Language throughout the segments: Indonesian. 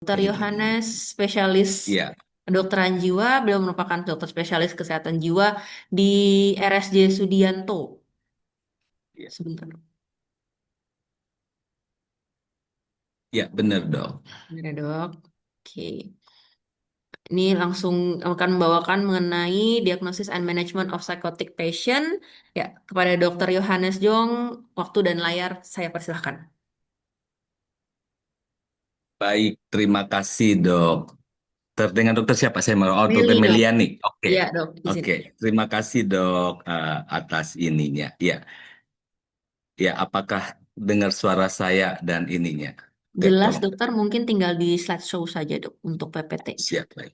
Dr. Yohanes, spesialis Iya, kedokteran jiwa, beliau merupakan dokter spesialis kesehatan jiwa di RSJ Sudianto. iya, Sebentar. iya, benar dok. Benar ya, dok. Oke. Ini langsung akan membawakan mengenai diagnosis and management of psychotic patient. Ya, kepada Dr. Yohanes Jong, waktu dan layar saya persilahkan. Baik, terima kasih dok. Terdengar dokter siapa? Saya mau, oh dokter Meli, dok. Meliani. Oke, Iya, dok. Izin. oke. Terima kasih dok atas ininya. Ya, ya. Apakah dengar suara saya dan ininya? Oke, Jelas, tolong. dokter. Mungkin tinggal di slideshow saja, dok, untuk PPT-nya. Siap, baik.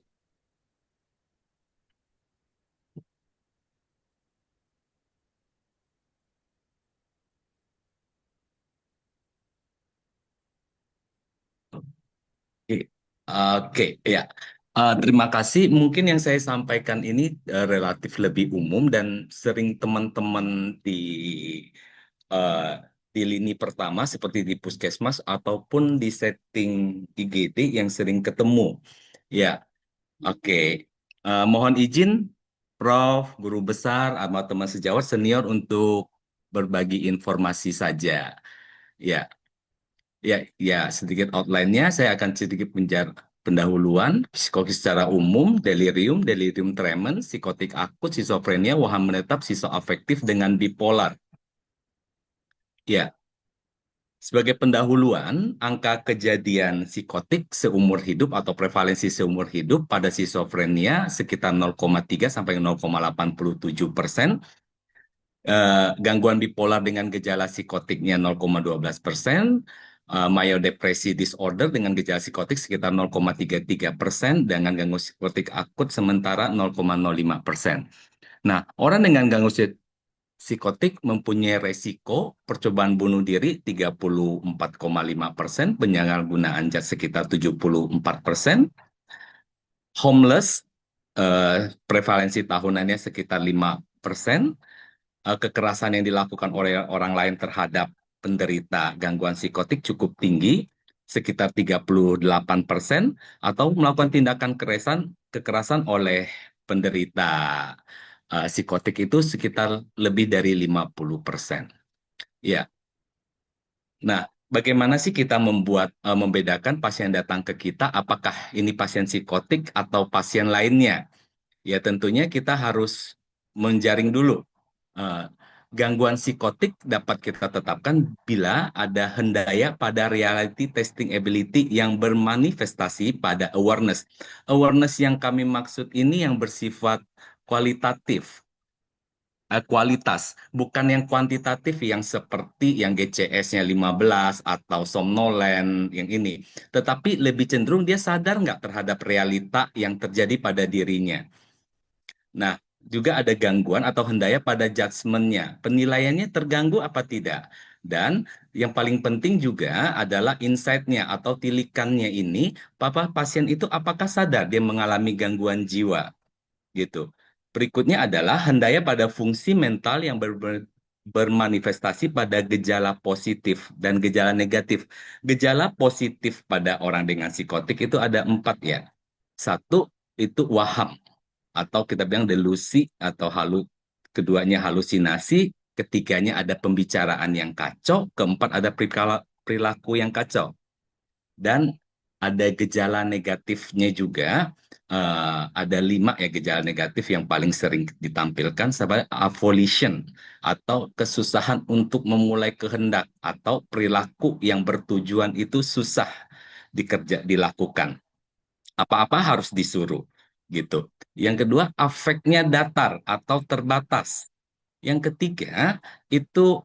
Oke, oke, ya. Terima kasih. Mungkin yang saya sampaikan ini relatif lebih umum dan sering teman-teman eh, di lini pertama seperti di puskesmas ataupun di setting IGD yang sering ketemu. Ya, oke. Mohon izin, Prof, Guru Besar, sama teman sejawat senior untuk berbagi informasi saja. Ya, ya, ya, sedikit outline-nya, saya akan sedikit pendahuluan, psikologi secara umum, delirium, delirium tremens, psikotik akut, skizofrenia, waham menetap, skizoafektif dengan bipolar. Ya, sebagai pendahuluan, angka kejadian psikotik seumur hidup atau prevalensi seumur hidup pada skizofrenia sekitar 0,3 sampai 0,87%, gangguan bipolar dengan gejala psikotiknya 0,12%, mayodepresi disorder dengan gejala psikotik sekitar 0,33%, dengan gangguan psikotik akut sementara 0,05%. Nah, orang dengan gangguan psikotik mempunyai resiko percobaan bunuh diri 34,5%, penyalahgunaan zat sekitar 74%, homeless prevalensi tahunannya sekitar 5%, kekerasan yang dilakukan oleh orang lain terhadap penderita gangguan psikotik cukup tinggi, sekitar 38%, atau melakukan tindakan kekerasan oleh penderita psikotik itu sekitar lebih dari 50%. Ya, nah, bagaimana sih kita membedakan pasien datang ke kita, apakah ini pasien psikotik atau pasien lainnya? Ya, tentunya kita harus menjaring dulu. Eh, Gangguan psikotik dapat kita tetapkan bila ada hendaya pada reality testing ability yang bermanifestasi pada awareness. Awareness yang kami maksud ini yang bersifat kualitatif, kualitas, bukan yang kuantitatif yang seperti yang GCS-nya 15 atau somnolen yang ini. Tetapi lebih cenderung dia sadar nggak terhadap realita yang terjadi pada dirinya. Nah, juga ada gangguan atau hendaya pada judgement-nya. Penilaiannya terganggu apa tidak? Dan yang paling penting juga adalah insight-nya atau tilikannya ini, pasien itu apakah sadar dia mengalami gangguan jiwa? Gitu. Berikutnya adalah hendaya pada fungsi mental yang bermanifestasi pada gejala positif dan gejala negatif. Gejala positif pada orang dengan psikotik itu ada 4 ya. Satu, itu waham atau kita bilang delusi atau keduanya halusinasi, ketiganya ada pembicaraan yang kacau, keempat ada perilaku yang kacau. Dan ada gejala negatifnya juga, ada 5 ya gejala negatif yang paling sering ditampilkan sebagai avolition atau kesusahan untuk memulai kehendak atau perilaku yang bertujuan itu susah dilakukan. Apa-apa harus disuruh gitu. Yang kedua, afeknya datar atau terbatas. Yang ketiga, itu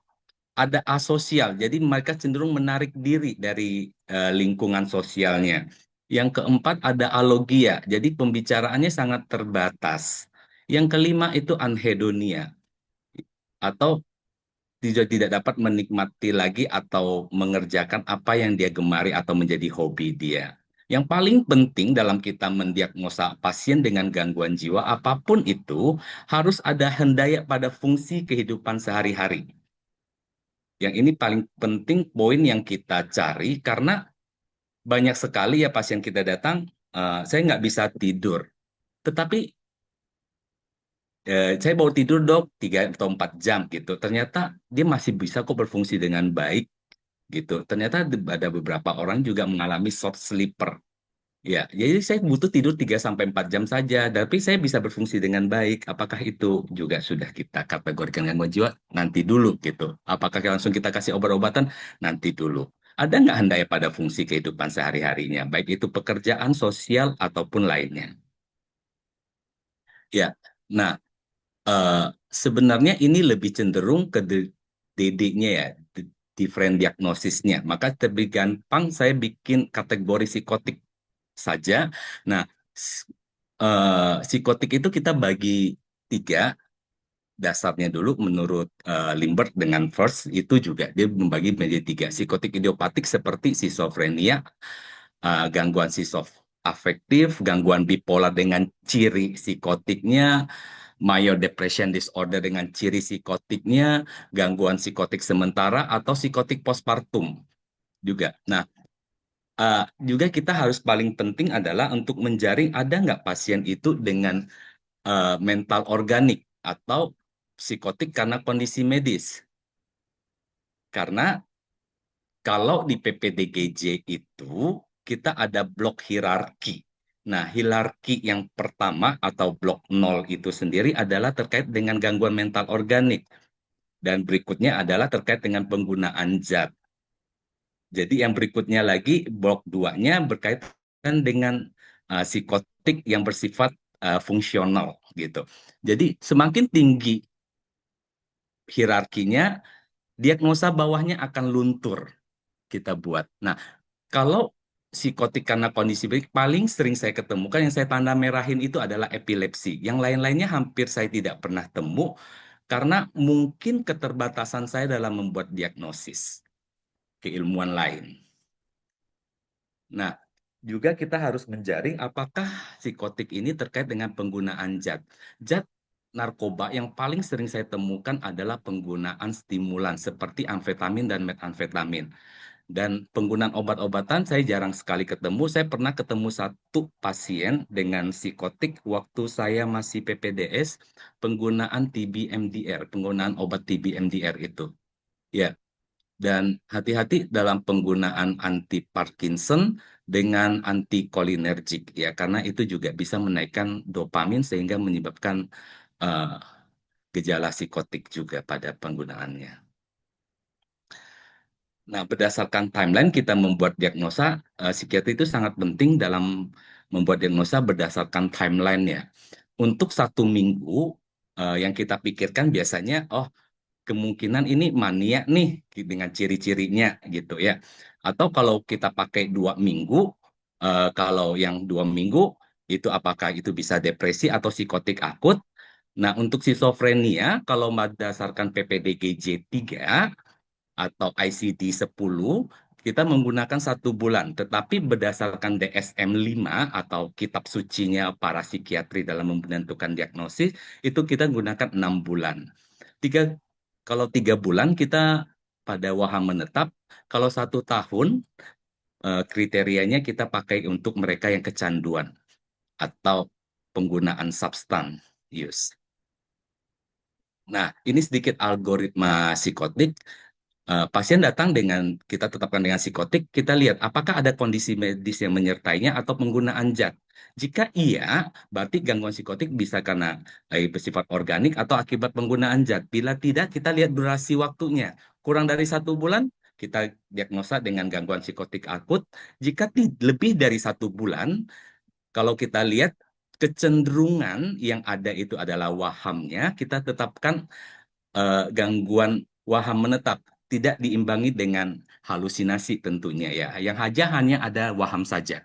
ada asosial. Jadi mereka cenderung menarik diri dari lingkungan sosialnya. Yang keempat ada alogia. Jadi pembicaraannya sangat terbatas. Yang kelima itu anhedonia atau tidak dapat menikmati lagi atau mengerjakan apa yang dia gemari atau menjadi hobi dia. Yang paling penting dalam kita mendiagnosa pasien dengan gangguan jiwa apapun itu harus ada hendaya pada fungsi kehidupan sehari-hari. Yang ini paling penting poin yang kita cari karena banyak sekali ya pasien kita datang, saya nggak bisa tidur. Tetapi saya baru tidur dok 3 atau 4 jam gitu. Ternyata dia masih bisa kok berfungsi dengan baik gitu. Ternyata ada beberapa orang juga mengalami short sleeper. Ya, jadi saya butuh tidur 3 sampai 4 jam saja, tapi saya bisa berfungsi dengan baik. Apakah itu juga sudah kita kategorikan gangguan jiwa? Nanti dulu gitu. Apakah langsung kita kasih obat-obatan? Nanti dulu. Ada nggak handai pada fungsi kehidupan sehari-harinya, baik itu pekerjaan, sosial, ataupun lainnya? Ya, nah eh, sebenarnya ini lebih cenderung ke DD-nya ya, different diagnosisnya. Maka lebih gampang saya bikin kategori psikotik saja. Nah, s- psikotik itu kita bagi 3 dasarnya dulu menurut Lindbergh dengan First itu juga dia membagi menjadi 3 psikotik idiopatik seperti schizophrenia, gangguan afektif, gangguan bipolar dengan ciri psikotiknya, major depression disorder dengan ciri psikotiknya, gangguan psikotik sementara atau psikotik postpartum juga. Nah, juga kita harus paling penting adalah untuk menjaring ada nggak pasien itu dengan mental organik atau psikotik karena kondisi medis. Karena kalau di PPDGJ itu kita ada blok hierarki. Nah, hierarki yang pertama atau blok nol itu sendiri adalah terkait dengan gangguan mental organik. Dan berikutnya adalah terkait dengan penggunaan zat. Jadi yang berikutnya lagi, blok 2-nya berkaitan dengan psikotik yang bersifat fungsional gitu. Jadi semakin tinggi hierarkinya, diagnosa bawahnya akan luntur kita buat. Nah, kalau psikotik karena kondisi baik, paling sering saya ketemukan yang saya tanda merahin itu adalah epilepsi. Yang lain-lainnya hampir saya tidak pernah temu karena mungkin keterbatasan saya dalam membuat diagnosis keilmuan lain. Nah, juga kita harus menjaring apakah psikotik ini terkait dengan penggunaan zat. Zat narkoba yang paling sering saya temukan adalah penggunaan stimulan seperti amfetamin dan metamfetamin. Dan penggunaan obat-obatan saya jarang sekali ketemu. Saya pernah ketemu satu pasien dengan psikotik waktu saya masih PPDS, penggunaan TB-MDR, penggunaan obat TB-MDR itu. Ya, dan hati-hati dalam penggunaan anti Parkinson dengan antikolinergik ya, karena itu juga bisa menaikkan dopamin sehingga menyebabkan eh, gejala psikotik juga pada penggunaannya. Nah, berdasarkan timeline kita membuat diagnosa, psikiatri itu sangat penting dalam membuat diagnosa berdasarkan timeline ya. Untuk 1 minggu, yang kita pikirkan biasanya, oh kemungkinan ini mania nih dengan ciri-cirinya gitu ya. Atau kalau kita pakai 2 minggu, kalau yang 2 minggu itu apakah itu bisa depresi atau psikotik akut. Nah, untuk skizofrenia, kalau berdasarkan PPDGJ 3 atau ICD-10, kita menggunakan 1 bulan. Tetapi berdasarkan DSM-5 atau kitab sucinya para psikiatri dalam menentukan diagnosis, itu kita gunakan 6 bulan. Tiga, kalau 3 bulan kita pada waham menetap, kalau 1 tahun kriterianya kita pakai untuk mereka yang kecanduan atau penggunaan substan use. Nah, ini sedikit algoritma psikotik. Pasien datang dengan kita tetapkan dengan psikotik, kita lihat apakah ada kondisi medis yang menyertainya atau penggunaan zat. Jika iya, berarti gangguan psikotik bisa karena bersifat organik atau akibat penggunaan zat. Bila tidak, kita lihat durasi waktunya. Kurang dari 1 bulan, kita diagnosa dengan gangguan psikotik akut. Jika lebih dari 1 bulan, kalau kita lihat kecenderungan yang ada itu adalah wahamnya, kita tetapkan gangguan waham menetap, tidak diimbangi dengan halusinasi tentunya ya. Yang hanya ada waham saja.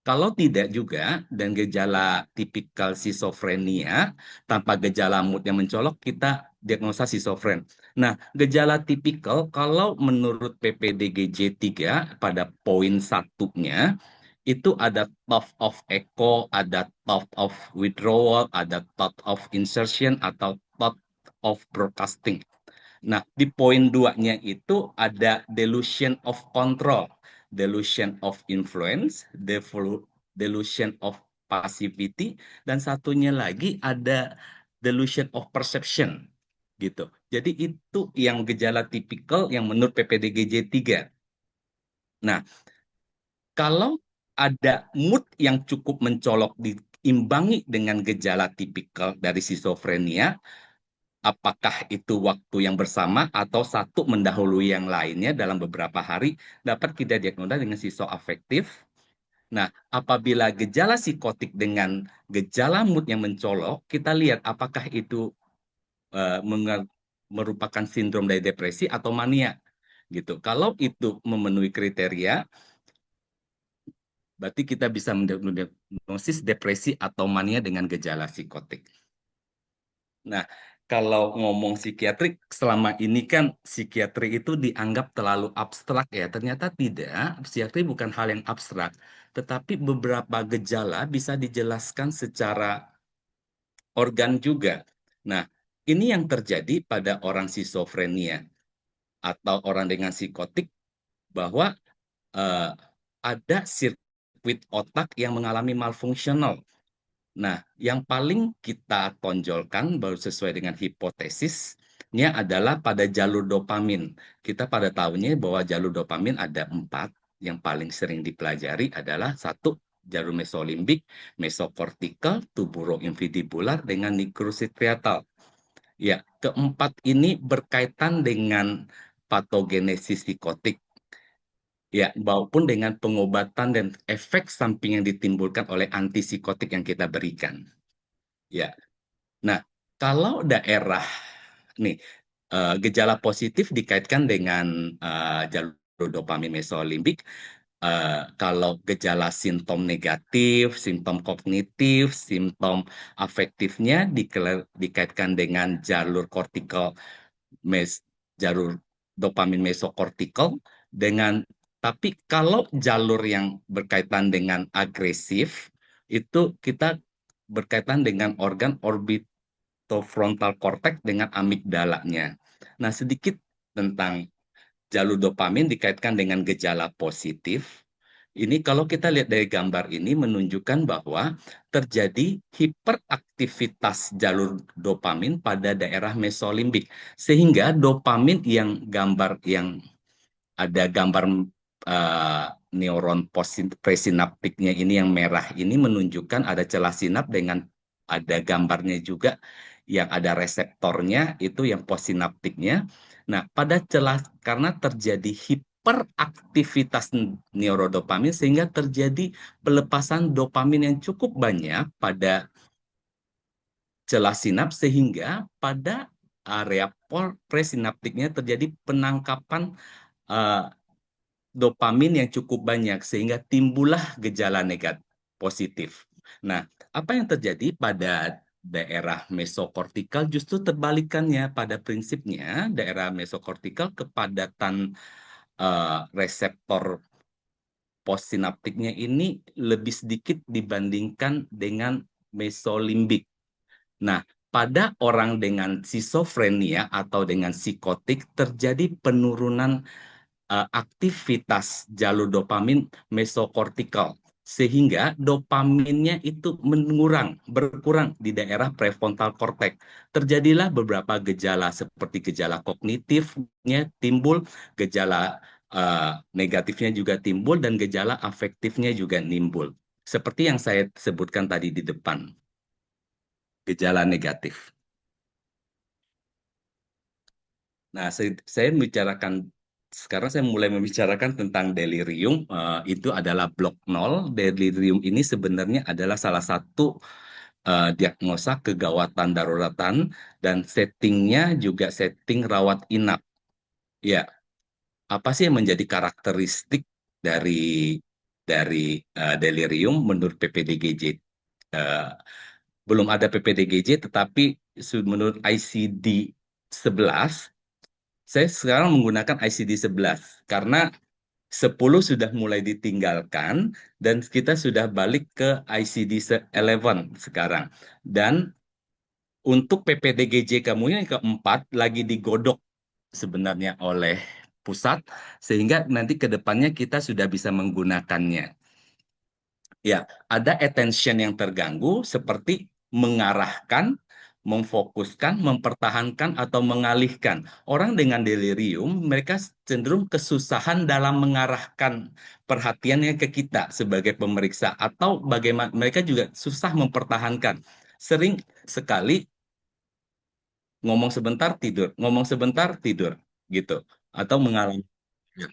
Kalau tidak juga dan gejala tipikal skizofrenia tanpa gejala mood yang mencolok, kita diagnosa skizofren. Nah, gejala tipikal kalau menurut PPDGJ 3 pada poin satunya itu ada thought of echo, ada thought of withdrawal, ada thought of insertion atau thought of broadcasting. Nah, di poin 2-nya itu ada delusion of control. delusion of influence, delusion of passivity, dan satunya lagi ada delusion of perception gitu. Jadi itu yang gejala tipikal yang menurut PPDGJ 3. Nah, kalau ada mood yang cukup mencolok diimbangi dengan gejala tipikal dari schizophrenia, apakah itu waktu yang bersama atau satu mendahului yang lainnya dalam beberapa hari, dapat kita diagnosa dengan skizoafektif. Nah, apabila gejala psikotik dengan gejala mood yang mencolok, kita lihat apakah itu eh, merupakan sindrom dari depresi atau mania gitu. Kalau itu memenuhi kriteria, berarti kita bisa mendiagnosis depresi atau mania dengan gejala psikotik. Nah, kalau ngomong psikiatrik, selama ini kan psikiatri itu dianggap terlalu abstrak ya. Ternyata tidak, psikiatri bukan hal yang abstrak, tetapi beberapa gejala bisa dijelaskan secara organ juga. Nah, ini yang terjadi pada orang schizophrenia atau orang dengan psikotik, bahwa eh, ada sirkuit otak yang mengalami malfungsional. Nah, yang paling kita tonjolkan baru sesuai dengan hipotesisnya adalah pada jalur dopamin. Kita pada tahunya bahwa jalur dopamin ada 4. Yang paling sering dipelajari adalah satu, jalur mesolimbik, mesokortikal, tuburoinfundibular, dengan nigrostriatal. Ya, keempat ini berkaitan dengan patogenesis psikotik. Ya, maupun dengan pengobatan dan efek samping yang ditimbulkan oleh antipsikotik yang kita berikan. Ya, nah, kalau daerah nih gejala positif dikaitkan dengan jalur dopamin mesolimbik. Kalau gejala simptom negatif, simptom kognitif, simptom afektifnya dikaitkan dengan jalur kortikal, jalur dopamin mesokortikal dengan, tapi kalau jalur yang berkaitan dengan agresif itu kita berkaitan dengan organ orbitofrontal cortex dengan amigdalanya. Nah, sedikit tentang jalur dopamin dikaitkan dengan gejala positif. Ini kalau kita lihat dari gambar ini menunjukkan bahwa terjadi hiperaktivitas jalur dopamin pada daerah mesolimbik. Sehingga dopamin yang gambar yang ada gambar neuron presinaptiknya ini yang merah ini menunjukkan ada celah sinap dengan ada gambarnya juga yang ada reseptornya itu yang postsinaptiknya. Nah, pada celah karena terjadi hiperaktivitas neurodopamin sehingga terjadi pelepasan dopamin yang cukup banyak pada celah sinap sehingga pada area presinaptiknya terjadi penangkapan eh, dopamin yang cukup banyak sehingga timbullah gejala negatif positif. Nah, apa yang terjadi pada daerah mesokortikal justru terbalikannya. Pada prinsipnya daerah mesokortikal kepadatan reseptor postsinaptiknya ini lebih sedikit dibandingkan dengan mesolimbik. Nah, pada orang dengan schizophrenia atau dengan psikotik terjadi penurunan aktivitas jalur dopamin mesokortikal sehingga dopaminnya itu berkurang di daerah prefrontal cortex. Terjadilah beberapa gejala seperti gejala kognitifnya timbul, gejala negatifnya juga timbul, dan gejala afektifnya juga timbul. Seperti yang saya sebutkan tadi di depan, gejala negatif. Nah, saya membicarakan sekarang saya mulai membicarakan tentang delirium. Itu adalah blok nol. Delirium ini sebenarnya adalah salah satu diagnosa kegawatan daruratan dan settingnya juga setting rawat inap. Ya, apa sih yang menjadi karakteristik dari delirium menurut PPDGJ? Eh, Belum ada PPDGJ, tetapi menurut ICD-11. Saya sekarang menggunakan ICD-11 karena 10 sudah mulai ditinggalkan dan kita sudah balik ke ICD-11 sekarang. Dan untuk PPDGJ kamu yang keempat lagi digodok sebenarnya oleh pusat, sehingga nanti ke depannya kita sudah bisa menggunakannya. Ya, ada attention yang terganggu seperti mengarahkan, memfokuskan, mempertahankan, atau mengalihkan. Orang dengan delirium, mereka cenderung kesusahan dalam mengarahkan perhatiannya ke kita sebagai pemeriksa, atau bagaimana mereka juga susah mempertahankan. Sering sekali ngomong sebentar tidur, ngomong sebentar tidur, gitu, atau mengalami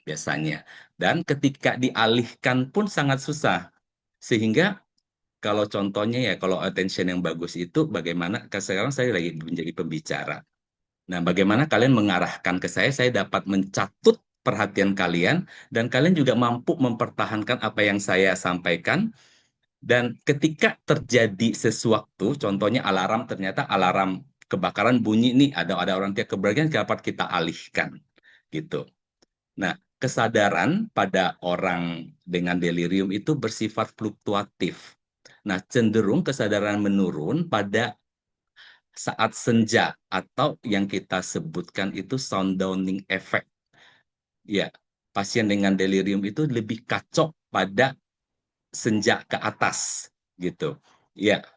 biasanya. Dan ketika dialihkan pun sangat susah. Sehingga kalau contohnya ya, kalau attention yang bagus itu bagaimana, sekarang saya lagi menjadi pembicara. Nah, bagaimana kalian mengarahkan ke saya dapat mencatut perhatian kalian, dan kalian juga mampu mempertahankan apa yang saya sampaikan, dan ketika terjadi sesuatu, contohnya alarm, ternyata alarm kebakaran bunyi nih, ada orang tiap kebagian, dapat kita alihkan, gitu. Nah, kesadaran pada orang dengan delirium itu bersifat fluktuatif. Nah, cenderung kesadaran menurun pada saat senja atau yang kita sebutkan itu sundowning effect. Ya, pasien dengan delirium itu lebih kacau pada senja ke atas gitu. Ya,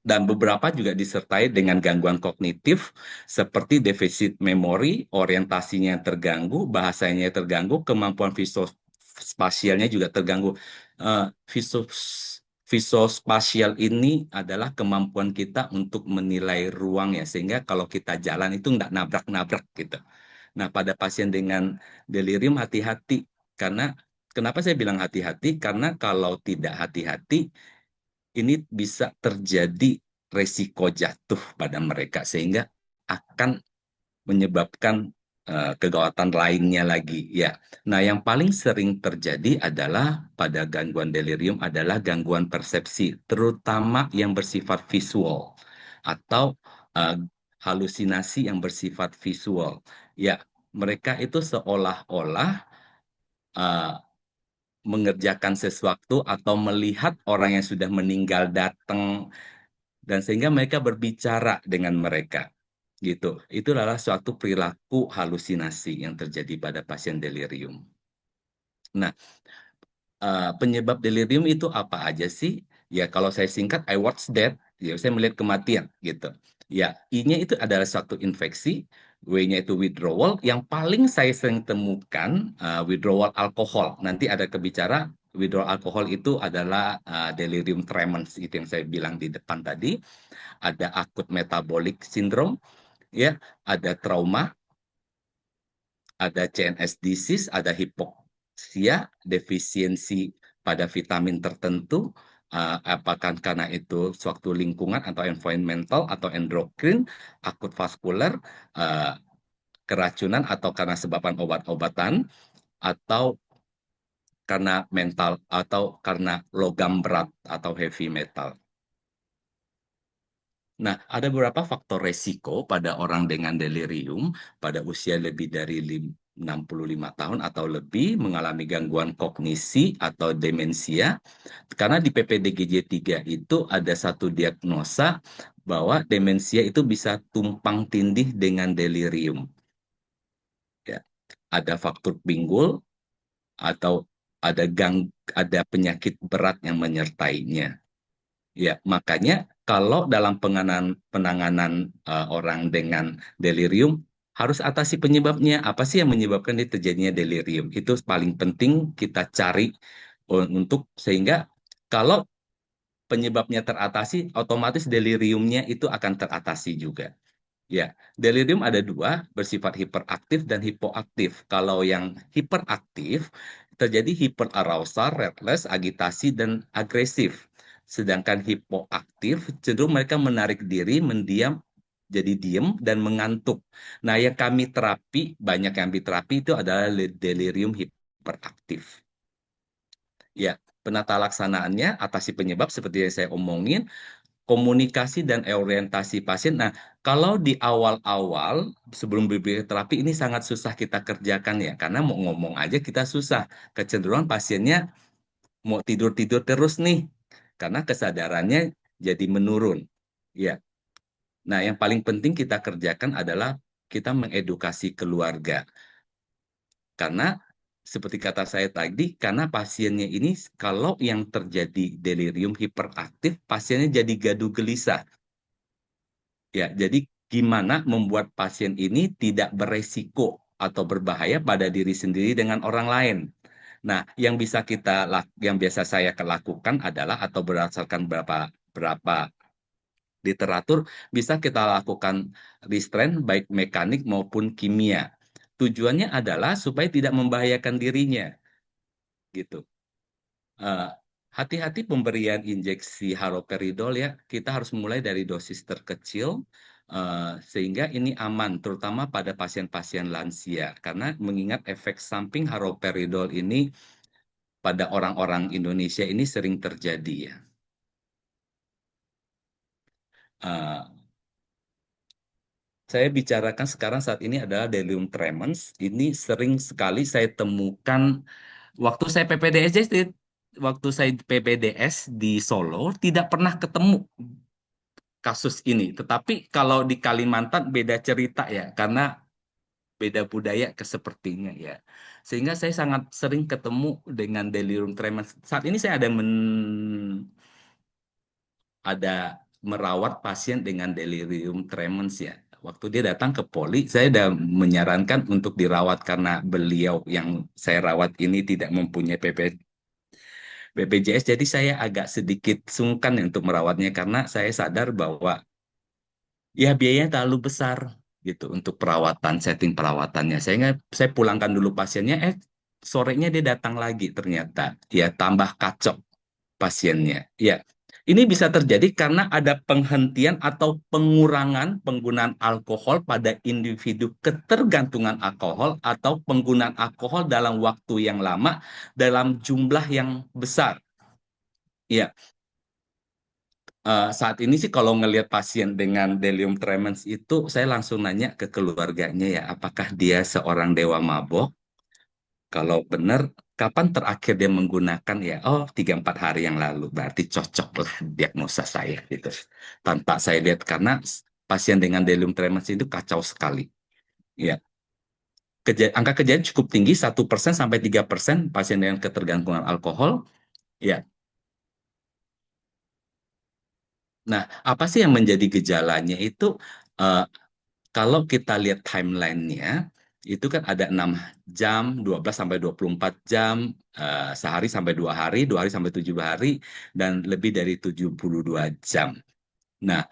dan beberapa juga disertai dengan gangguan kognitif seperti defisit memori, orientasinya yang terganggu, bahasanya yang terganggu, kemampuan visospasialnya juga terganggu. Eh, visos Visospasial ini adalah kemampuan kita untuk menilai ruang ya, sehingga kalau kita jalan itu nggak nabrak-nabrak gitu. Nah, pada pasien dengan delirium hati-hati, karena kenapa saya bilang hati-hati? Karena kalau tidak hati-hati, ini bisa terjadi resiko jatuh pada mereka sehingga akan menyebabkan kegawatan lainnya lagi ya. Nah, yang paling sering terjadi adalah pada gangguan delirium adalah gangguan persepsi, terutama yang bersifat visual atau eh, halusinasi yang bersifat visual. Ya, mereka itu seolah-olah eh, mengerjakan sesuatu atau melihat orang yang sudah meninggal datang, dan sehingga mereka berbicara dengan mereka gitu. Itu adalah suatu perilaku halusinasi yang terjadi pada pasien delirium. Nah, penyebab delirium itu apa aja sih? Ya, kalau saya singkat, I watch death, ya saya melihat kematian gitu. Ya, I-nya itu adalah suatu infeksi, W-nya itu withdrawal. Yang paling saya sering temukan withdrawal alkohol. Nanti ada kebicara withdrawal alkohol itu adalah delirium tremens, itu yang saya bilang di depan tadi. Ada akut metabolic syndrome, ya, ada trauma, ada CNS disease, ada hipoksia, defisiensi pada vitamin tertentu, apakah karena itu suatu lingkungan atau environmental atau endokrin, akut vaskuler, uh, keracunan atau karena sebaban obat-obatan, atau karena mental atau karena logam berat atau heavy metal. Nah, ada beberapa faktor resiko pada orang dengan delirium pada usia lebih dari 65 tahun atau lebih mengalami gangguan kognisi atau demensia. Karena di PPDGJ 3 itu ada satu diagnosa bahwa demensia itu bisa tumpang tindih dengan delirium. Ya, ada faktor pinggul atau ada penyakit berat yang menyertainya. Ya, makanya kalau dalam penanganan orang dengan delirium harus atasi penyebabnya. Apa sih yang menyebabkan dia terjadinya delirium? Itu paling penting kita cari untuk sehingga kalau penyebabnya teratasi, otomatis deliriumnya itu akan teratasi juga. Ya, delirium ada dua, bersifat hiperaktif dan hipoaktif. Kalau yang hiperaktif, terjadi hyperarousal, restless, agitasi, dan agresif. Sedangkan hipoaktif, cenderung mereka menarik diri, mendiam, jadi diem, dan mengantuk. Nah, yang kami terapi, banyak yang kami terapi itu adalah delirium hiperaktif. Ya, penata laksanaannya, atasi penyebab seperti yang saya omongin, komunikasi dan orientasi pasien. Nah, kalau di awal-awal sebelum berdiri terapi ini sangat susah kita kerjakan ya, karena mau ngomong aja kita susah. Kecenderungan pasiennya mau tidur-tidur terus nih, karena kesadarannya jadi menurun. Ya. Nah, yang paling penting kita kerjakan adalah kita mengedukasi keluarga. Karena seperti kata saya tadi, karena pasiennya ini kalau yang terjadi delirium hiperaktif, pasiennya jadi gaduh gelisah. Ya, jadi gimana membuat pasien ini tidak beresiko atau berbahaya pada diri sendiri dengan orang lain. Nah, yang biasa saya lakukan adalah atau berdasarkan berapa berapa literatur bisa kita lakukan restraint baik mekanik maupun kimia. Tujuannya adalah supaya tidak membahayakan dirinya, gitu. Eh, Hati-hati pemberian injeksi haloperidol ya. Kita harus mulai dari dosis terkecil sehingga ini aman, terutama pada pasien-pasien lansia. Karena mengingat efek samping haloperidol ini pada orang-orang Indonesia ini sering terjadi ya. Eh, saya bicarakan sekarang saat ini adalah delirium tremens. Ini sering sekali saya temukan waktu saya PPDS, waktu saya PPDS di Solo tidak pernah ketemu kasus ini. Tetapi kalau di Kalimantan beda cerita ya, karena beda budaya sepertinya ya. Sehingga saya sangat sering ketemu dengan delirium tremens. Saat ini saya ada merawat pasien dengan delirium tremens ya. Waktu dia datang ke poli, saya sudah menyarankan untuk dirawat karena beliau yang saya rawat ini tidak mempunyai BPJS. Jadi saya agak sedikit sungkan ya untuk merawatnya karena saya sadar bahwa ya biayanya terlalu besar gitu untuk perawatan, setting perawatannya. Saya pulangkan dulu pasiennya, sorenya dia datang lagi ternyata. Ya tambah kacau pasiennya. Ya, ini bisa terjadi karena ada penghentian atau pengurangan penggunaan alkohol pada individu ketergantungan alkohol atau penggunaan alkohol dalam waktu yang lama dalam jumlah yang besar. Ya, saat ini sih kalau ngelihat pasien dengan delirium tremens itu, saya langsung nanya ke keluarganya ya, apakah dia seorang dewa mabok? Kalau benar, kapan terakhir dia menggunakan ya? Oh, 3-4 hari yang lalu. Berarti cocok lah diagnosa saya gitu. Tanpa saya lihat, karena pasien dengan delirium tremens itu kacau sekali. Ya, angka kejadian cukup tinggi, 1% sampai 3% pasien dengan ketergantungan alkohol. Ya, nah apa sih yang menjadi gejalanya itu? eh, Kalau kita lihat timeline-nya, itu kan ada 6 jam, 12 sampai 24 jam, sehari sampai 2 hari, 2 hari sampai 7 hari, dan lebih dari 72 jam. Nah,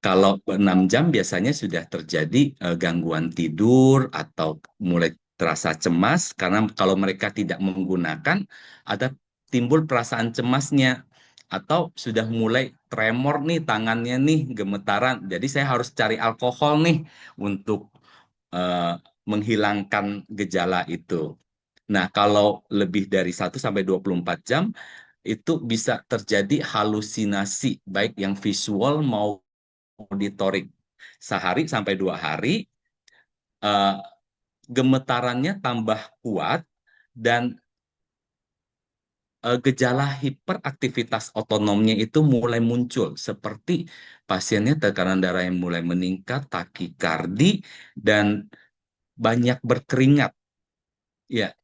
kalau 6 jam biasanya sudah terjadi gangguan tidur atau mulai terasa cemas, karena kalau mereka tidak menggunakan, ada timbul perasaan cemasnya. Atau sudah mulai tremor nih tangannya nih, gemetaran. Jadi saya harus cari alkohol nih untuk eh, menghilangkan gejala itu. Nah, kalau lebih dari 1 sampai 24 jam, itu bisa terjadi halusinasi, baik yang visual maupun auditorik. Sehari sampai 2 hari, eh, gemetarannya tambah kuat dan gejala hiperaktivitas otonomnya itu mulai muncul, seperti pasiennya tekanan darah yang mulai meningkat, takikardi, dan banyak berkeringat. Ya,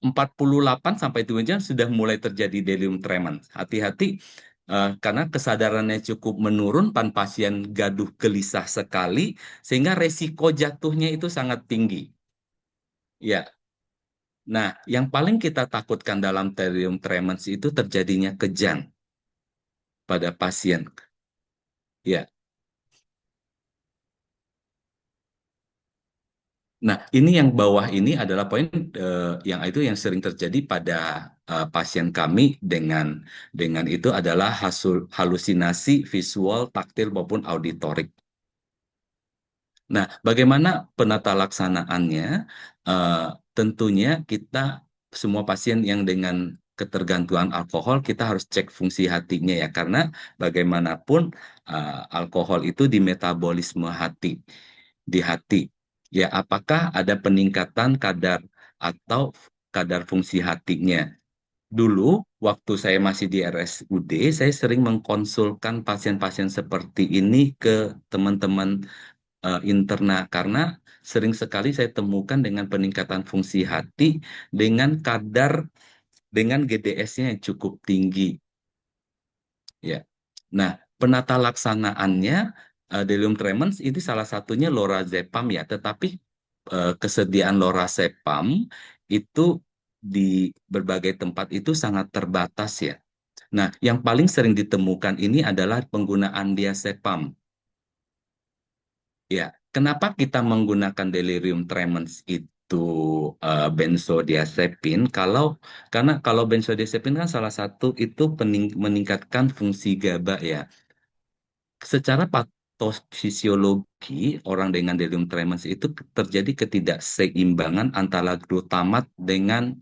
48 sampai 2 jam sudah mulai terjadi delirium tremens. Hati-hati karena kesadarannya cukup menurun, pasien gaduh gelisah sekali, sehingga resiko jatuhnya itu sangat tinggi. Ya, nah yang paling kita takutkan dalam delirium tremens itu terjadinya kejang pada pasien. Ya, nah ini yang bawah ini adalah poin yang itu yang sering terjadi pada pasien kami dengan itu adalah halusinasi visual, taktil maupun auditorik. Nah, bagaimana penata laksanaannya? Eh, Tentunya kita semua pasien yang dengan ketergantungan alkohol kita harus cek fungsi hatinya ya, karena bagaimanapun alkohol itu di metabolisme hati, di hati. Ya, apakah ada peningkatan kadar atau kadar fungsi hatinya? Dulu, waktu saya masih di RSUD, saya sering mengkonsulkan pasien-pasien seperti ini ke teman-teman interna karena sering sekali saya temukan dengan peningkatan fungsi hati dengan kadar dengan GDS-nya yang cukup tinggi ya. Nah, penata laksanaannya delirium tremens ini salah satunya lorazepam ya, tetapi kesediaan lorazepam itu di berbagai tempat itu sangat terbatas ya. Nah, yang paling sering ditemukan ini adalah penggunaan diazepam. Ya, kenapa kita menggunakan delirium tremens itu benzodiazepin? Karena kalau benzodiazepin kan salah satu itu meningkatkan fungsi GABA ya. Secara patofisiologi, orang dengan delirium tremens itu terjadi ketidakseimbangan antara glutamat dengan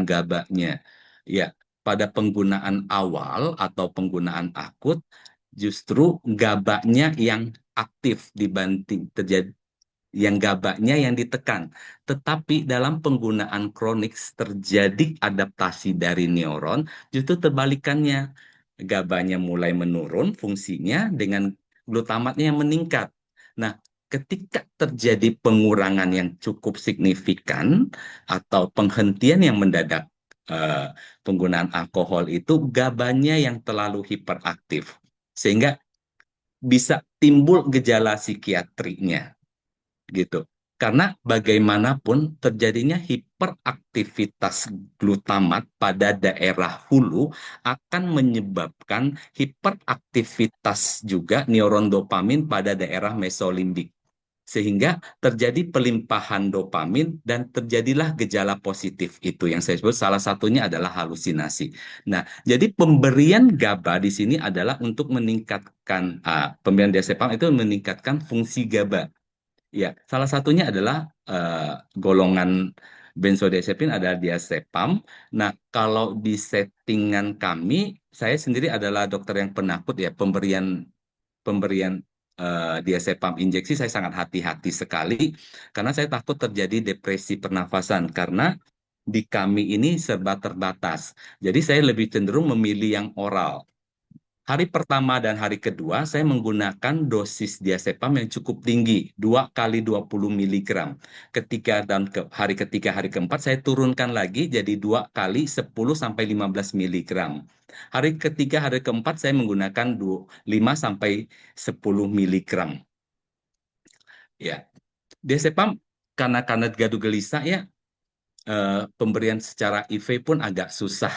GABA-nya. Ya, pada penggunaan awal atau penggunaan akut, justru GABA-nya yang aktif dibanding terjadi yang GABA-nya yang ditekan. Tetapi dalam penggunaan kronik terjadi adaptasi dari neuron, justru terbalikannya. GABA-nya mulai menurun fungsinya dengan glutamatnya yang meningkat. Nah, ketika terjadi pengurangan yang cukup signifikan atau penghentian yang mendadak eh, penggunaan alkohol itu, GABA-nya yang terlalu hiperaktif. Sehingga bisa timbul gejala psikiatrinya gitu. Karena bagaimanapun terjadinya hiperaktivitas glutamat pada daerah hulu akan menyebabkan hiperaktivitas juga neuron dopamin pada daerah mesolimbik. Sehingga terjadi pelimpahan dopamin dan terjadilah gejala positif itu yang saya sebut salah satunya adalah halusinasi. Nah, jadi pemberian GABA di sini adalah untuk meningkatkan pemberian diazepam itu meningkatkan fungsi GABA. Ya, salah satunya adalah golongan benzodiazepin ada diazepam. Nah, kalau di settingan kami, saya sendiri adalah dokter yang penakut ya, pemberian pemberian diazepam injeksi saya sangat hati-hati sekali karena saya takut terjadi depresi pernafasan karena di kami ini serba terbatas. Jadi saya lebih cenderung memilih yang oral. Hari pertama dan hari kedua saya menggunakan dosis diazepam yang cukup tinggi, 2 kali 20 miligram. Hari ketiga, hari keempat saya turunkan lagi jadi 2 kali 10 sampai 15 miligram. Hari ketiga, hari keempat saya menggunakan 5 sampai 10 miligram. Ya, diazepam karena gaduh gelisah ya, pemberian secara IV pun agak susah.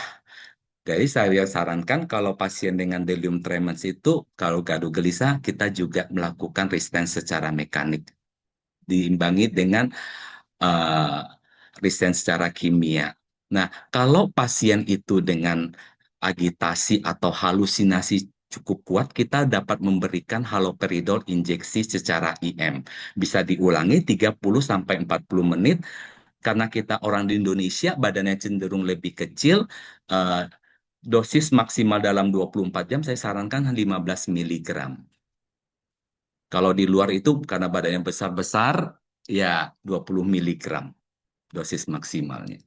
Jadi saya sarankan kalau pasien dengan delirium tremens itu kalau gaduh gelisah kita juga melakukan resistance secara mekanik diimbangi dengan uh, resistance secara kimia. Nah, kalau pasien itu dengan agitasi atau halusinasi cukup kuat, kita dapat memberikan haloperidol injeksi secara IM. Bisa diulangi 30 sampai 40 menit karena kita orang di Indonesia badannya cenderung lebih kecil, eh, dosis maksimal dalam 24 jam saya sarankan 15 miligram. Kalau di luar itu karena badannya besar-besar, ya 20 miligram dosis maksimalnya.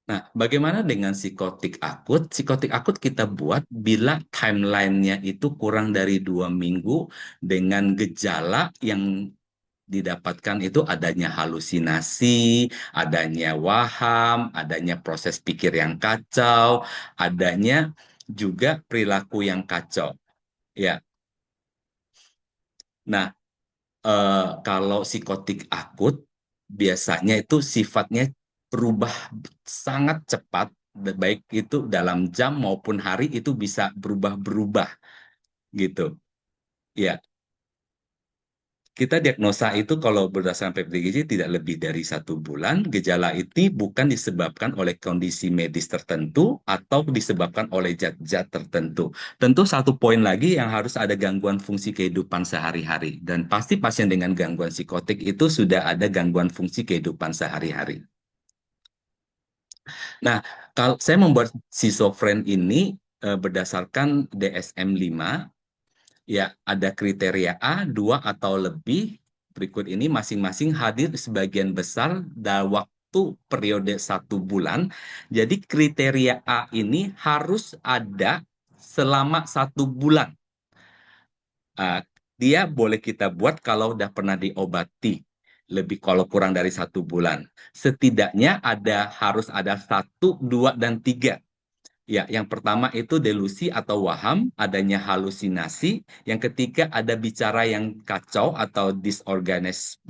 Nah, bagaimana dengan psikotik akut? Psikotik akut kita buat bila timelinenya itu kurang dari 2 minggu dengan gejala yang didapatkan itu adanya halusinasi, adanya waham, adanya proses pikir yang kacau, adanya juga perilaku yang kacau. Ya, nah kalau psikotik akut biasanya itu sifatnya berubah sangat cepat, baik itu dalam jam maupun hari itu bisa berubah-berubah gitu. Ya, kita diagnosa itu kalau berdasarkan PPDGJ tidak lebih dari 1 bulan. Gejala itu bukan disebabkan oleh kondisi medis tertentu atau disebabkan oleh zat-zat tertentu. Tentu satu poin lagi yang harus ada gangguan fungsi kehidupan sehari-hari. Dan pasti pasien dengan gangguan psikotik itu sudah ada gangguan fungsi kehidupan sehari-hari. Nah, kalau saya membuat schizofren ini berdasarkan DSM-5. Ya, ada kriteria A, 2 atau lebih. Berikut ini masing-masing hadir sebagian besar dalam waktu periode 1 bulan. Jadi kriteria A ini harus ada selama 1 bulan. Uh, dia boleh kita buat kalau udah pernah diobati lebih kalau kurang dari 1 bulan. Setidaknya harus ada satu, dua, dan tiga. Ya, yang pertama itu delusi atau waham, adanya halusinasi. Yang ketiga ada bicara yang kacau atau disorganized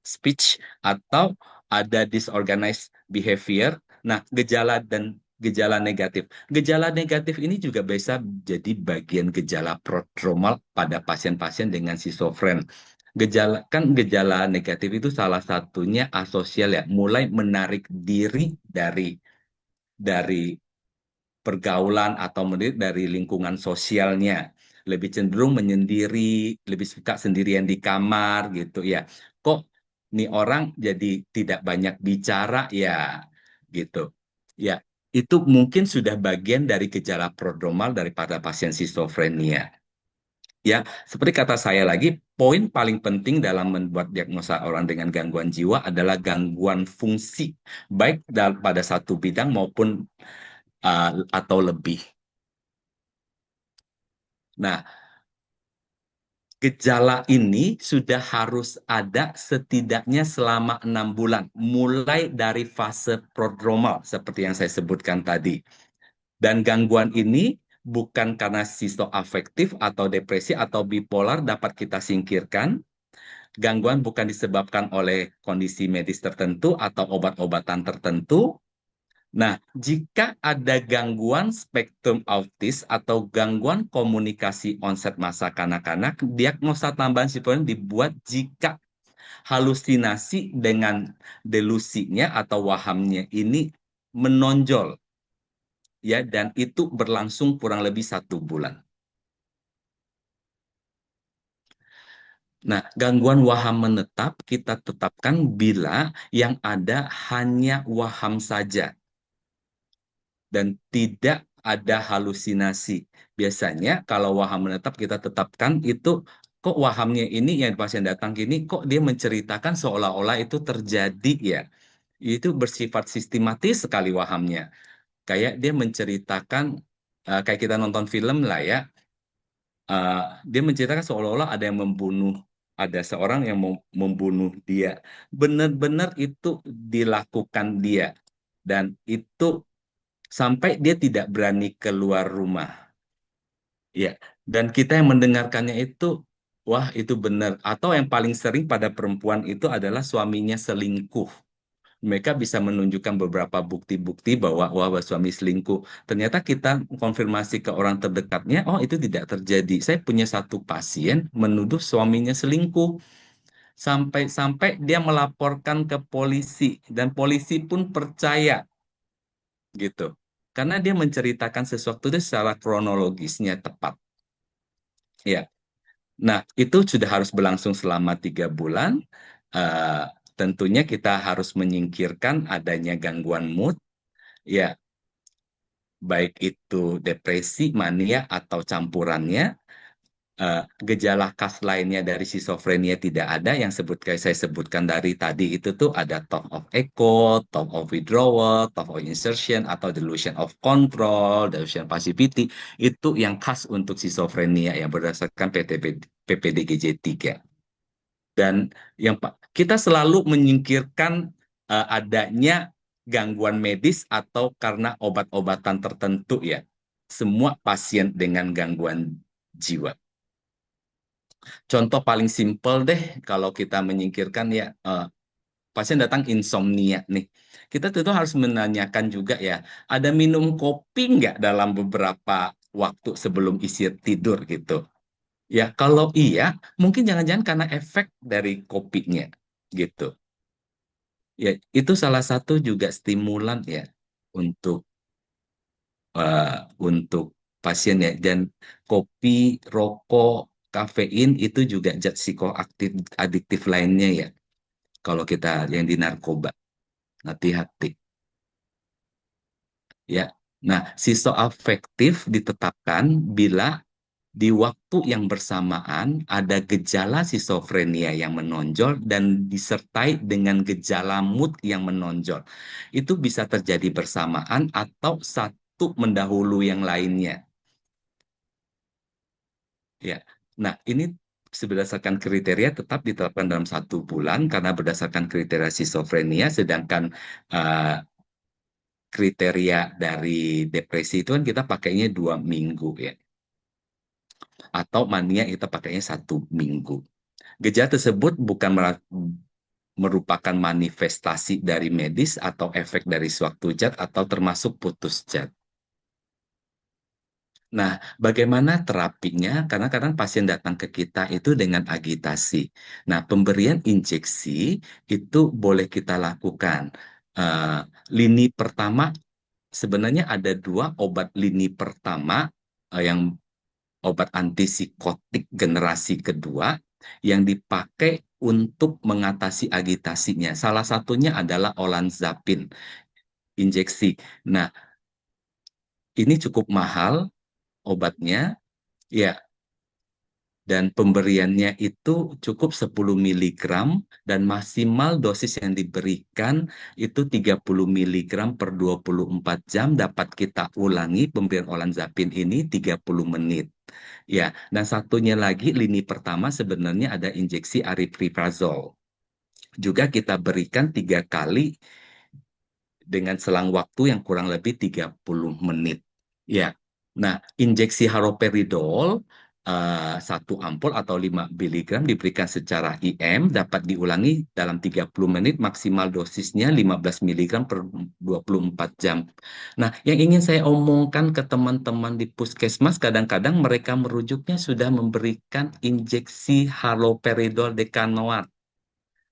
speech atau ada disorganized behavior. Nah, gejala negatif. Gejala negatif ini juga bisa jadi bagian gejala prodromal pada pasien-pasien dengan schizofren. Gejala negatif itu salah satunya asosial ya, mulai menarik diri dari pergaulan atau dari lingkungan sosialnya. Lebih cenderung menyendiri, lebih suka sendirian di kamar gitu ya. Kok nih orang jadi tidak banyak bicara ya gitu. Ya, itu mungkin sudah bagian dari gejala prodromal daripada pasien schizophrenia. Ya, seperti kata saya lagi, poin paling penting dalam membuat diagnosa orang dengan gangguan jiwa adalah gangguan fungsi, baik pada satu bidang maupun atau lebih. Nah, gejala ini sudah harus ada setidaknya selama 6 bulan, mulai dari fase prodromal, seperti yang saya sebutkan tadi. Dan gangguan ini bukan karena skizoafektif atau depresi atau bipolar dapat kita singkirkan. Gangguan bukan disebabkan oleh kondisi medis tertentu atau obat-obatan tertentu. Nah, jika ada gangguan spektrum autis atau gangguan komunikasi onset masa kanak-kanak, diagnosa tambahan psikotik dibuat jika halusinasi dengan delusinya atau wahamnya ini menonjol, ya, dan itu berlangsung kurang lebih 1 bulan. Nah, gangguan waham menetap kita tetapkan bila yang ada hanya waham saja dan tidak ada halusinasi. Biasanya kalau waham menetap kita tetapkan itu kok wahamnya ini yang pasien datang gini kok dia menceritakan seolah-olah itu terjadi ya. Itu bersifat sistematis sekali wahamnya. Kayak dia menceritakan kayak kita nonton film lah ya. eh, Dia menceritakan seolah-olah ada yang membunuh ada seorang yang mau membunuh dia. Benar-benar itu dilakukan dia dan itu sampai dia tidak berani keluar rumah. Ya, dan kita yang mendengarkannya itu, wah itu benar. Atau yang paling sering pada perempuan itu adalah suaminya selingkuh. Mereka bisa menunjukkan beberapa bukti-bukti bahwa wah suami selingkuh. Ternyata kita konfirmasi ke orang terdekatnya, oh itu tidak terjadi. Saya punya satu pasien menuduh suaminya selingkuh. Sampai-sampai dia melaporkan ke polisi dan polisi pun percaya gitu. Karena dia menceritakan sesuatu itu secara kronologisnya tepat. Ya, nah itu sudah harus berlangsung selama 3 bulan. Eh, Tentunya kita harus menyingkirkan adanya gangguan mood, ya, baik itu depresi, mania atau campurannya. Gejala khas lainnya dari schizophrenia tidak ada yang kayak saya sebutkan dari tadi itu tuh ada thought of echo, thought of withdrawal, thought of insertion atau delusion of control, delusion passivity itu yang khas untuk schizophrenia yang berdasarkan PPDGJ 3. Dan kita selalu menyingkirkan adanya gangguan medis atau karena obat-obatan tertentu ya. Semua pasien dengan gangguan jiwa. Contoh paling simpel deh kalau kita menyingkirkan ya pasien datang insomnia nih. Kita tentu harus menanyakan juga ya, ada minum kopi nggak dalam beberapa waktu sebelum isi tidur gitu. Ya kalau iya, mungkin jangan-jangan karena efek dari kopinya gitu. Ya itu salah satu juga stimulan ya untuk eh, untuk pasien ya. Dan kopi, rokok, kafein itu juga zat psikoaktif adiktif lainnya ya. Kalau kita yang di narkoba, hati-hati ya. Nah, sistoafektif ditetapkan bila di waktu yang bersamaan ada gejala skizofrenia yang menonjol dan disertai dengan gejala mood yang menonjol. Itu bisa terjadi bersamaan atau satu mendahului yang lainnya. Ya. Nah, ini berdasarkan kriteria tetap diterapkan dalam 1 bulan karena berdasarkan kriteria schizophrenia, sedangkan eh, kriteria dari depresi itu kan kita pakainya 2 minggu ya, atau mania kita pakainya 1 minggu. Gejala tersebut bukan merupakan manifestasi dari medis atau efek dari suatu zat atau termasuk putus zat. Nah, bagaimana terapinya? Karena kadang pasien datang ke kita itu dengan agitasi. Nah, pemberian injeksi itu boleh kita lakukan. Eh, Lini pertama, sebenarnya ada 2 obat lini pertama, yang obat antipsikotik generasi kedua yang dipakai untuk mengatasi agitasinya. Salah satunya adalah olanzapin injeksi. Nah, ini cukup mahal obatnya. Ya, dan pemberiannya itu cukup 10 miligram dan maksimal dosis yang diberikan itu 30 miligram per 24 jam, dapat kita ulangi pemberian olanzapin ini 30 menit. Ya, dan satunya lagi lini pertama sebenarnya ada injeksi aripiprazol. Juga kita berikan 3 kali dengan selang waktu yang kurang lebih 30 menit. Ya. Nah, injeksi haloperidol 1 ampul atau 5 miligram diberikan secara IM, dapat diulangi dalam 30 menit, maksimal dosisnya 15 miligram per 24 jam. Nah, yang ingin saya omongkan ke teman-teman di puskesmas, kadang-kadang mereka merujuknya sudah memberikan injeksi haloperidol dekanoat.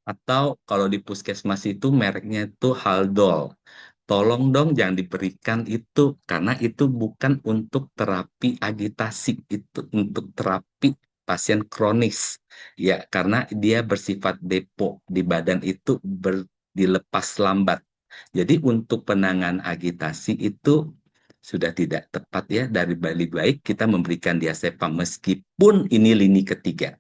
Atau kalau di puskesmas itu mereknya itu Haldol. Tolong dong jangan diberikan itu karena itu bukan untuk terapi agitasi, itu untuk terapi pasien kronis. Ya, karena dia bersifat depo di badan itu dilepas lambat. Jadi untuk penanganan agitasi itu sudah tidak tepat ya, dari balik baik kita memberikan diazepam meskipun ini lini ketiga.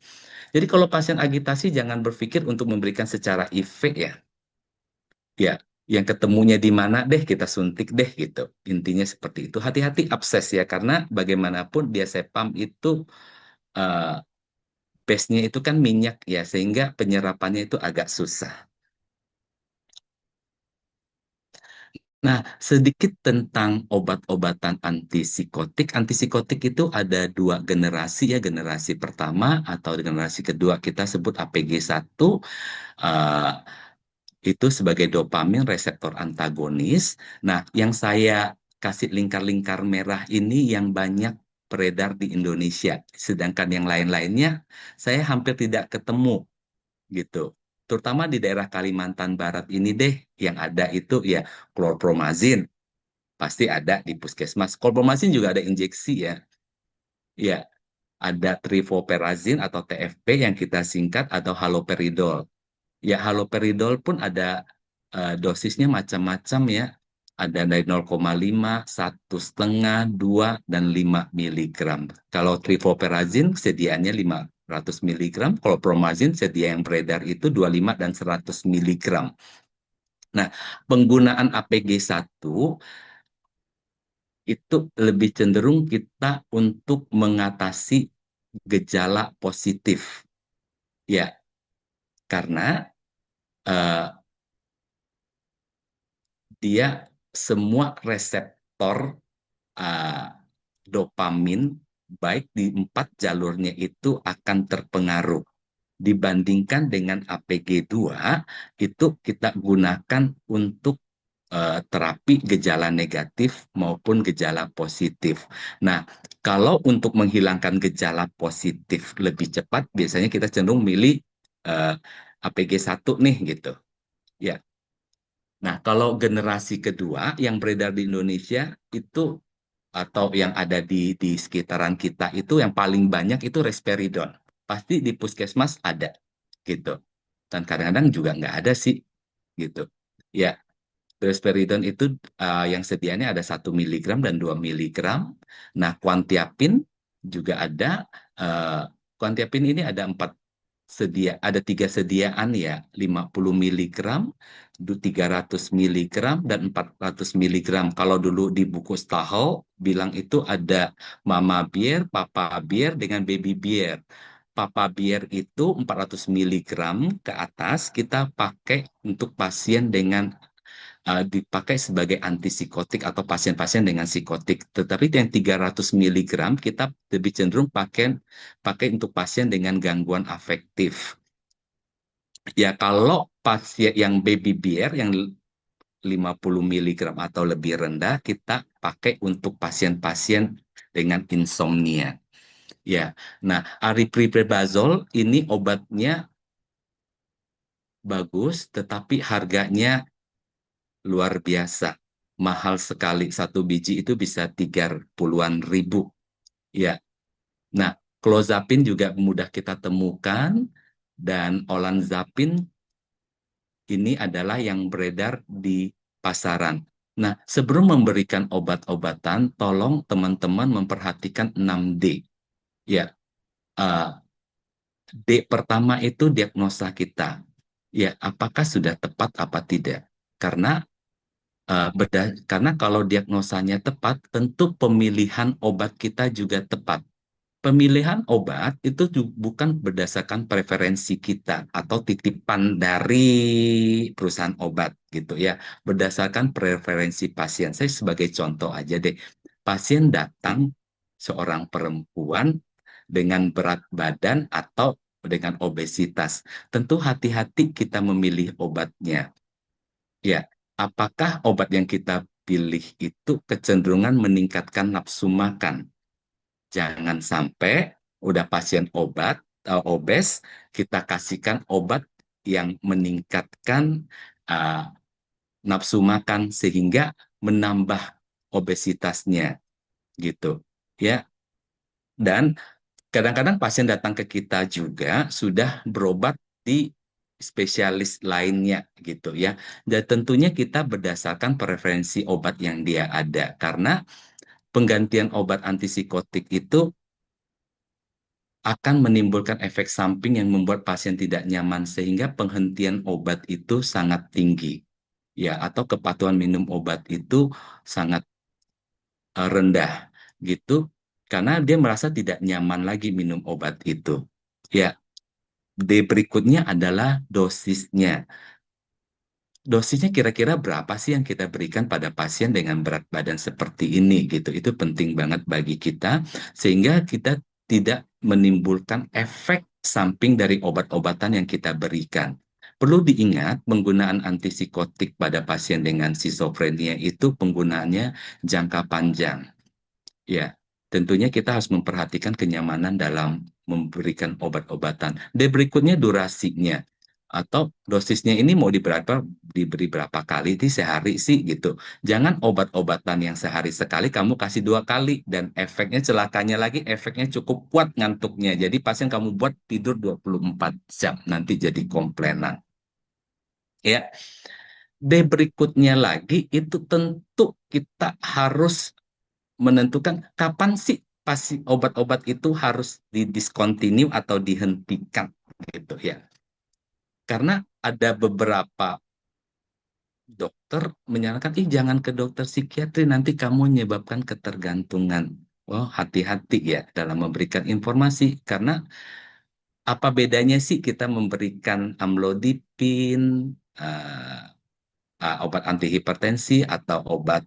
Jadi kalau pasien agitasi jangan berpikir untuk memberikan secara IV ya. Ya, yang ketemunya di mana deh kita suntik deh gitu. Intinya seperti itu. Hati-hati abses ya karena bagaimanapun diazepam itu eh, base-nya itu kan minyak ya sehingga penyerapannya itu agak susah. Nah, sedikit tentang obat-obatan antipsikotik. Antipsikotik itu ada 2 generasi ya. Generasi pertama atau generasi kedua kita sebut APG 1. eh, itu sebagai dopamin reseptor antagonis. Nah, yang saya kasih lingkar-lingkar merah ini yang banyak beredar di Indonesia. Sedangkan yang lain-lainnya saya hampir tidak ketemu gitu. Terutama di daerah Kalimantan Barat ini deh yang ada itu ya klorpromazin. Pasti ada di puskesmas. Klorpromazin juga ada injeksi ya. Ya, ada trifoperazin atau TFP yang kita singkat atau haloperidol. Ya, haloperidol pun ada dosisnya macam-macam ya. Ada dari 0,5, 1,5, 2, dan 5 miligram. Kalau trifoperazin sediaannya 500 miligram, kalau promazin sedia yang beredar itu 25 dan 100 miligram. Nah, penggunaan APG 1 itu lebih cenderung kita untuk mengatasi gejala positif. Ya, karena eh, dia semua reseptor uh, dopamin baik di 4 jalurnya itu akan terpengaruh. Dibandingkan dengan APG 2 itu kita gunakan untuk terapi gejala negatif maupun gejala positif. Nah, kalau untuk menghilangkan gejala positif lebih cepat, biasanya kita cenderung milih uh, APG 1 nih gitu. Ya, nah, kalau generasi kedua yang beredar di Indonesia itu atau yang ada di sekitaran kita itu yang paling banyak itu risperidon. Pasti di puskesmas ada gitu. Dan kadang-kadang juga nggak ada sih gitu. Ya, risperidon itu yang sedianya ada 1 miligram dan 2 miligram. Nah, kuantiapin juga ada. eh, Kuantiapin ini ada 4 ada 3 sediaan ya, 50 miligram, 300 miligram, dan 400 miligram. Kalau dulu di buku Stahl bilang itu ada mama beer, papa beer, dengan baby beer. Papa beer itu 400 miligram ke atas kita pakai untuk pasien dengan dipakai sebagai antipsikotik atau pasien-pasien dengan psikotik. Tetapi yang 300 miligram kita lebih cenderung pakai pakai untuk pasien dengan gangguan afektif. Ya, kalau pasien yang baby bear yang 50 miligram atau lebih rendah kita pakai untuk pasien-pasien dengan insomnia. Ya. Nah, aripiprazole ini obatnya bagus tetapi harganya luar biasa. Mahal sekali. Satu biji itu bisa 30-an ribu. Ya. Nah, clozapin juga mudah kita temukan dan olanzapin ini adalah yang beredar di pasaran. Nah, sebelum memberikan obat-obatan, tolong teman-teman memperhatikan 6D. Ya, eh, D pertama itu diagnosa kita. Ya, apakah sudah tepat apa tidak? Karena karena kalau diagnosanya tepat, tentu pemilihan obat kita juga tepat. Pemilihan obat itu bukan berdasarkan preferensi kita atau titipan dari perusahaan obat gitu ya, berdasarkan preferensi pasien. Saya sebagai contoh aja deh, pasien datang seorang perempuan dengan berat badan atau dengan obesitas. Tentu hati-hati kita memilih obatnya. Ya, apakah obat yang kita pilih itu kecenderungan meningkatkan nafsu makan? Jangan sampai udah pasien obes, kita kasihkan obat yang meningkatkan uh, nafsu makan sehingga menambah obesitasnya gitu. Ya, dan kadang-kadang pasien datang ke kita juga sudah berobat di spesialis lainnya gitu ya. Dan tentunya kita berdasarkan preferensi obat yang dia ada karena penggantian obat antipsikotik itu akan menimbulkan efek samping yang membuat pasien tidak nyaman sehingga penghentian obat itu sangat tinggi. Ya, atau kepatuhan minum obat itu sangat rendah gitu karena dia merasa tidak nyaman lagi minum obat itu. Ya, D berikutnya adalah dosisnya. Dosisnya kira-kira berapa sih yang kita berikan pada pasien dengan berat badan seperti ini gitu. Itu penting banget bagi kita sehingga kita tidak menimbulkan efek samping dari obat-obatan yang kita berikan. Perlu diingat, penggunaan antipsikotik pada pasien dengan skizofrenia itu penggunaannya jangka panjang. Ya, tentunya kita harus memperhatikan kenyamanan dalam memberikan obat-obatan. Dan berikutnya durasinya atau dosisnya ini mau diberi berapa kali di sehari sih gitu. Jangan obat-obatan yang sehari sekali kamu kasih 2 kali dan efeknya celakanya lagi efeknya cukup kuat ngantuknya. Jadi pasien kamu buat tidur 24 jam nanti jadi komplainan. Ya, berikutnya lagi itu tentu kita harus menentukan kapan sih pasti obat-obat itu harus didiskontinue atau dihentikan gitu ya. Karena ada beberapa dokter menyarankan, jangan ke dokter psikiatri nanti kamu menyebabkan ketergantungan. Oh, hati-hati ya dalam memberikan informasi karena apa bedanya sih kita memberikan amlodipin, eh, obat antihipertensi atau obat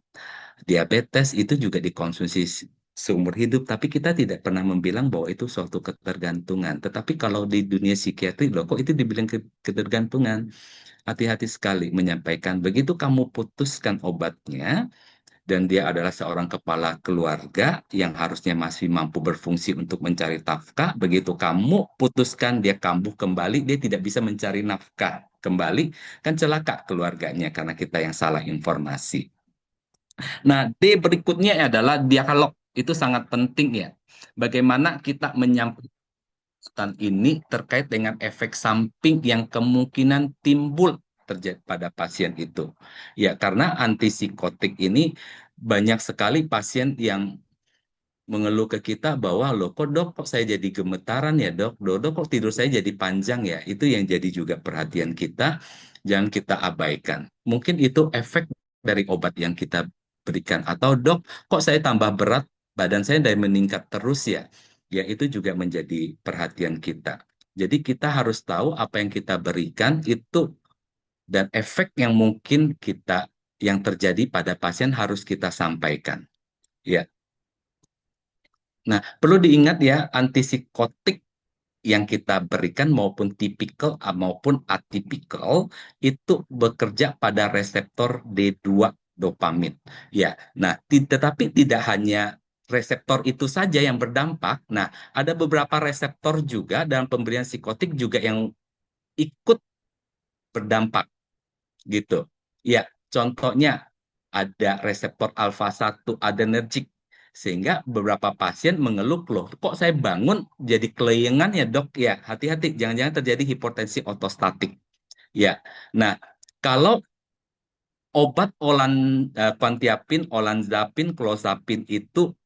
diabetes itu juga dikonsumsi seumur hidup, tapi kita tidak pernah membilang bahwa itu suatu ketergantungan. Tetapi kalau di dunia psikiatri, loh kok itu dibilang ketergantungan? Hati-hati sekali menyampaikan. Begitu kamu putuskan obatnya, dan dia adalah seorang kepala keluarga yang harusnya masih mampu berfungsi untuk mencari nafkah. Begitu kamu putuskan dia kambuh kembali, dia tidak bisa mencari nafkah kembali, kan celaka keluarganya karena kita yang salah informasi. Nah, D berikutnya adalah dialog. Itu sangat penting ya. Bagaimana kita menyampaikan ini terkait dengan efek samping yang kemungkinan timbul terjadi pada pasien itu. Ya, karena antipsikotik ini banyak sekali pasien yang mengeluh ke kita bahwa loh kok dok kok saya jadi gemetaran ya dok kok tidur saya jadi panjang ya, itu yang jadi juga perhatian kita, jangan kita abaikan. Mungkin itu efek dari obat yang kita berikan. Atau dok kok saya tambah berat, badan saya dari meningkat terus ya, ya itu juga menjadi perhatian kita. Jadi kita harus tahu apa yang kita berikan itu dan efek yang mungkin yang terjadi pada pasien harus kita sampaikan. Ya. Nah, perlu diingat ya, antipsikotik yang kita berikan maupun tipikal maupun atipikal itu bekerja pada reseptor D2 dopamin. Ya, nah, tetapi tidak hanya reseptor itu saja yang berdampak. Nah, ada beberapa reseptor juga dalam pemberian psikotik juga yang ikut berdampak gitu. Ya, contohnya ada reseptor alfa 1 adrenergic sehingga beberapa pasien mengeluh loh, kok saya bangun jadi kelayangan ya dok ya, hati-hati jangan-jangan terjadi hipertensi ortostatik. Ya, nah kalau obat quetiapin, olanzapin, clozapin itu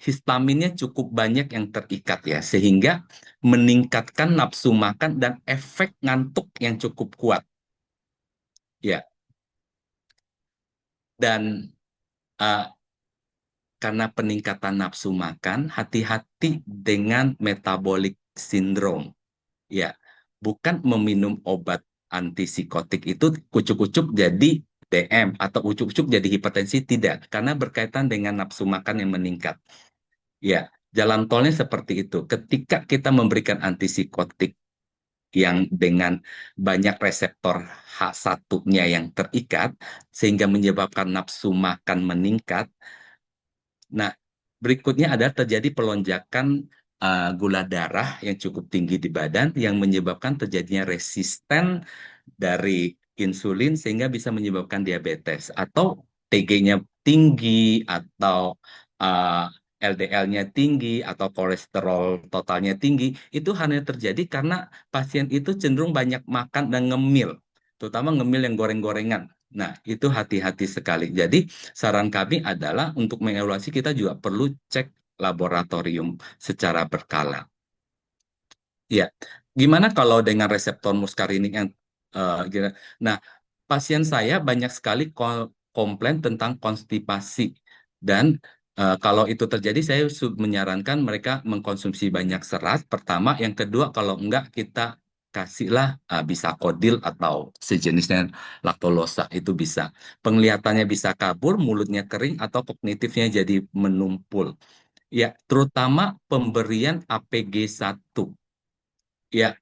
histaminnya cukup banyak yang terikat ya, sehingga meningkatkan nafsu makan dan efek ngantuk yang cukup kuat. Ya, dan uh, karena peningkatan nafsu makan, hati-hati dengan metabolic syndrome. Ya, bukan meminum obat antipsikotik itu kucuk-kucuk jadi DM atau ucuk-ucuk jadi hipertensi, tidak, karena berkaitan dengan nafsu makan yang meningkat. Ya, jalan tolnya seperti itu. Ketika kita memberikan antipsikotik yang dengan banyak reseptor H1-nya yang terikat, sehingga menyebabkan nafsu makan meningkat. Nah, berikutnya ada terjadi pelonjakan gula darah yang cukup tinggi di badan yang menyebabkan terjadinya resisten dari insulin sehingga bisa menyebabkan diabetes atau TG-nya tinggi atau LDL-nya tinggi atau kolesterol totalnya tinggi, itu hanya terjadi karena pasien itu cenderung banyak makan dan ngemil, terutama ngemil yang goreng-gorengan. Nah, itu hati-hati sekali. Jadi, saran kami adalah untuk mengevaluasi kita juga perlu cek laboratorium secara berkala. Ya, gimana kalau dengan reseptor muskarinik yang nah, pasien saya banyak sekali komplain tentang konstipasi dan kalau itu terjadi saya menyarankan mereka mengkonsumsi banyak serat. Pertama, yang kedua kalau enggak kita kasihlah bisa kodil atau sejenisnya laktolosa itu bisa. Penglihatannya bisa kabur, mulutnya kering atau kognitifnya jadi menumpul. Ya, terutama pemberian APG 1. Ya,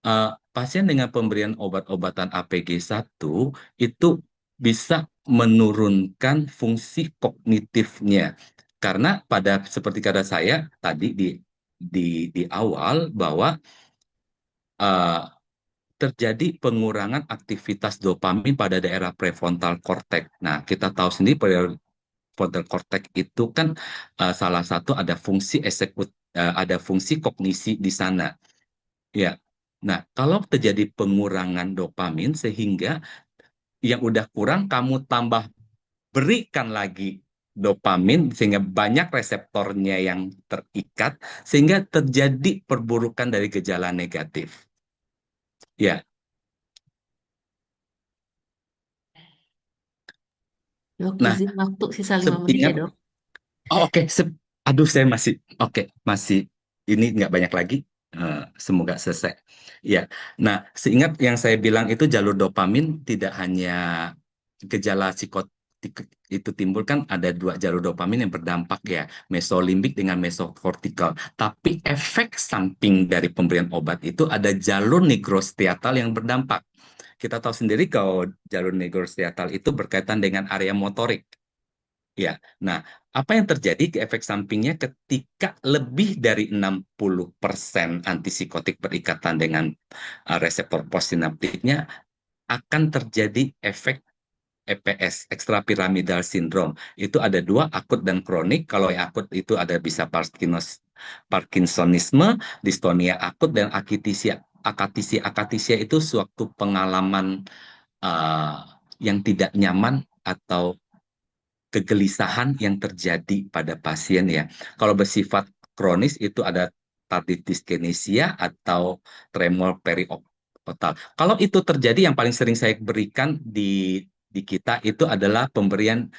eh, pasien dengan pemberian obat-obatan APG 1 itu bisa menurunkan fungsi kognitifnya. Karena seperti kata saya tadi di di awal bahwa eh, terjadi pengurangan aktivitas dopamin pada daerah prefrontal cortex. Nah, kita tahu sendiri prefrontal cortex itu kan salah satu ada fungsi ada fungsi kognisi di sana. Ya. Nah, kalau terjadi pengurangan dopamin sehingga yang udah kurang kamu tambah berikan lagi dopamin sehingga banyak reseptornya yang terikat sehingga terjadi perburukan dari gejala negatif. Ya. Dok, Nah, izin waktu sisa 5 menit ya ingat. dok. Oh, oke. Aduh, saya masih ini nggak banyak lagi. Semoga selesai. Ya, nah, seingat yang saya bilang itu jalur dopamin tidak hanya gejala psikotik itu timbul kan ada dua jalur dopamin yang berdampak ya, mesolimbik dengan mesokortikal. Tapi efek samping dari pemberian obat itu ada jalur nigrostriatal yang berdampak. Kita tahu sendiri kalau jalur nigrostriatal itu berkaitan dengan area motorik. Ya, nah apa yang terjadi ke efek sampingnya ketika lebih dari 60% antipsikotik berikatan dengan reseptor postsinaptiknya akan terjadi efek EPS, extrapiramidal syndrome. Itu ada dua, akut dan kronik. Kalau yang akut itu ada bisa Parkinsonisme, distonia akut, dan akatisia. Akatisia itu suatu pengalaman uh, yang tidak nyaman atau kegelisahan yang terjadi pada pasien ya. Kalau bersifat kronis itu ada tarditis kinesia atau tremor periorbital. Kalau itu terjadi, yang paling sering saya berikan di kita itu adalah pemberian